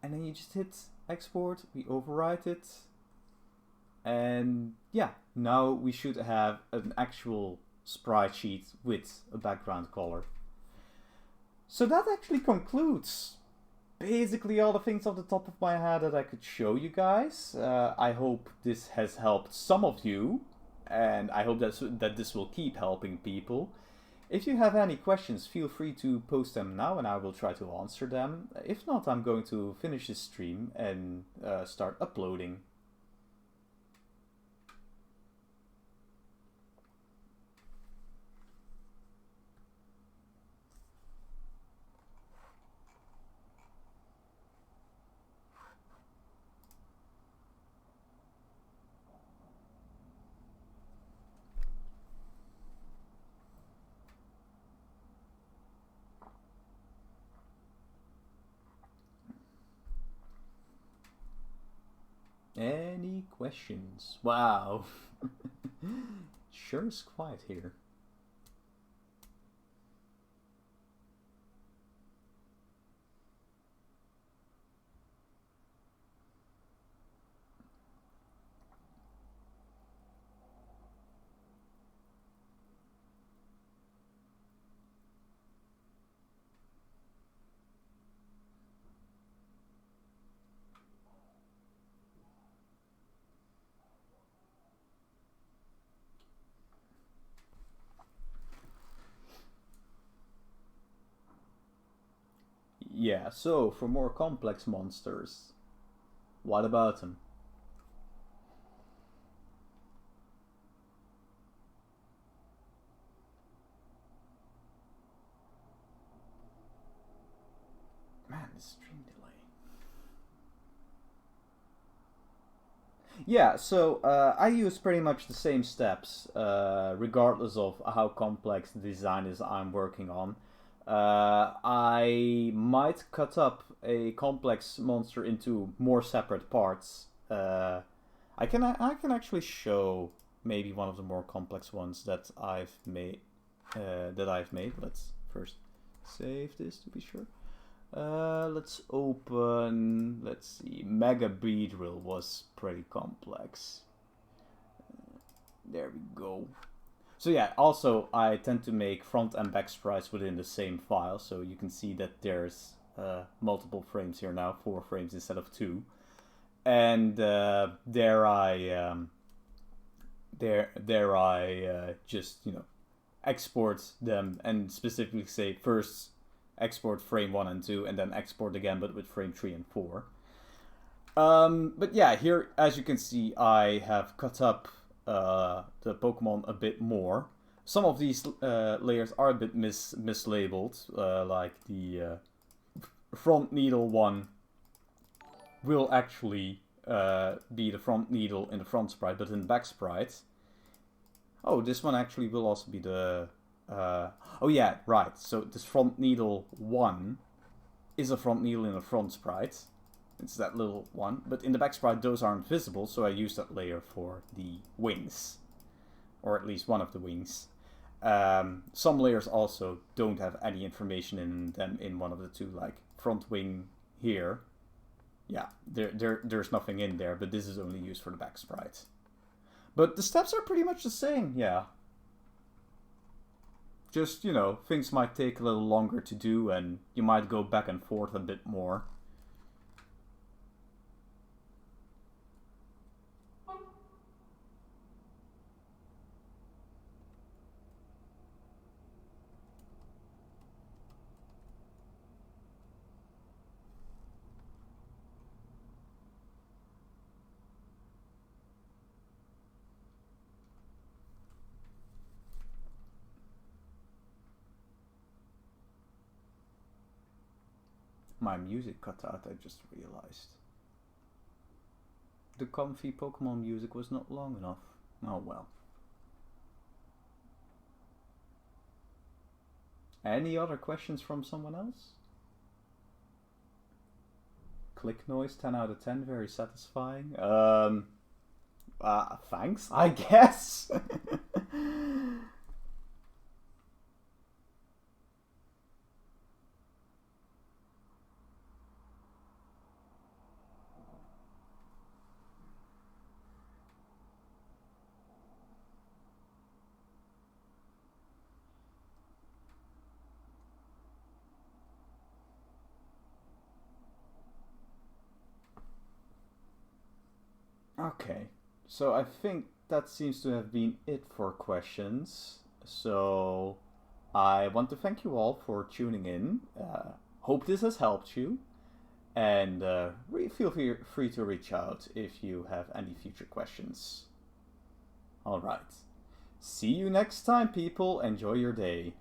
And then you just hit export, we overwrite it, and yeah, now we should have an actual sprite sheet with a background color. So that actually concludes basically all the things off the top of my head that I could show you guys. I hope this has helped some of you, and I hope that this will keep helping people. If you have any questions, feel free to post them now and I will try to answer them. If not, I'm going to finish this stream and start uploading. Any questions? Wow. Sure is quiet here. Yeah, so for more complex monsters, what about them? Man, this stream delay. Yeah, so I use pretty much the same steps, regardless of how complex the design is I'm working on. I might cut up a complex monster into more separate parts. I can actually show maybe one of the more complex ones that I've made. Let's first save this to be sure. Let's open. Let's see. Mega Beedrill was pretty complex. There we go. So yeah, also I tend to make front and back sprites within the same file, so you can see that there's multiple frames here now, 4 frames instead of 2. And there I just export them and specifically say first export frame 1 and 2 and then export again but with frame 3 and 4. But yeah, here as you can see I have cut up the Pokemon a bit more. Some of these layers are a bit mislabeled, like the front needle one will actually be the front needle in the front sprite, but in the back sprite, oh, this one actually will also be the oh yeah, right, so this front needle 1 is a front needle in the front sprite. It's that little one, but in the back sprite those aren't visible, so I use that layer for the wings, or at least one of the wings. Some layers also don't have any information in them in one of the two, like front wing here. Yeah, there's nothing in there, but this is only used for the back sprite. But the steps are pretty much the same, yeah. Just, things might take a little longer to do, and you might go back and forth a bit more. My music cut out, I just realized. The comfy Pokemon music was not long enough. Oh well. Any other questions from someone else? Click noise, 10 out of 10, very satisfying. Thanks, I guess. Okay, so I think that seems to have been it for questions. So I want to thank you all for tuning in. Hope this has helped you. And feel free to reach out if you have any future questions. Alright. See you next time, people. Enjoy your day.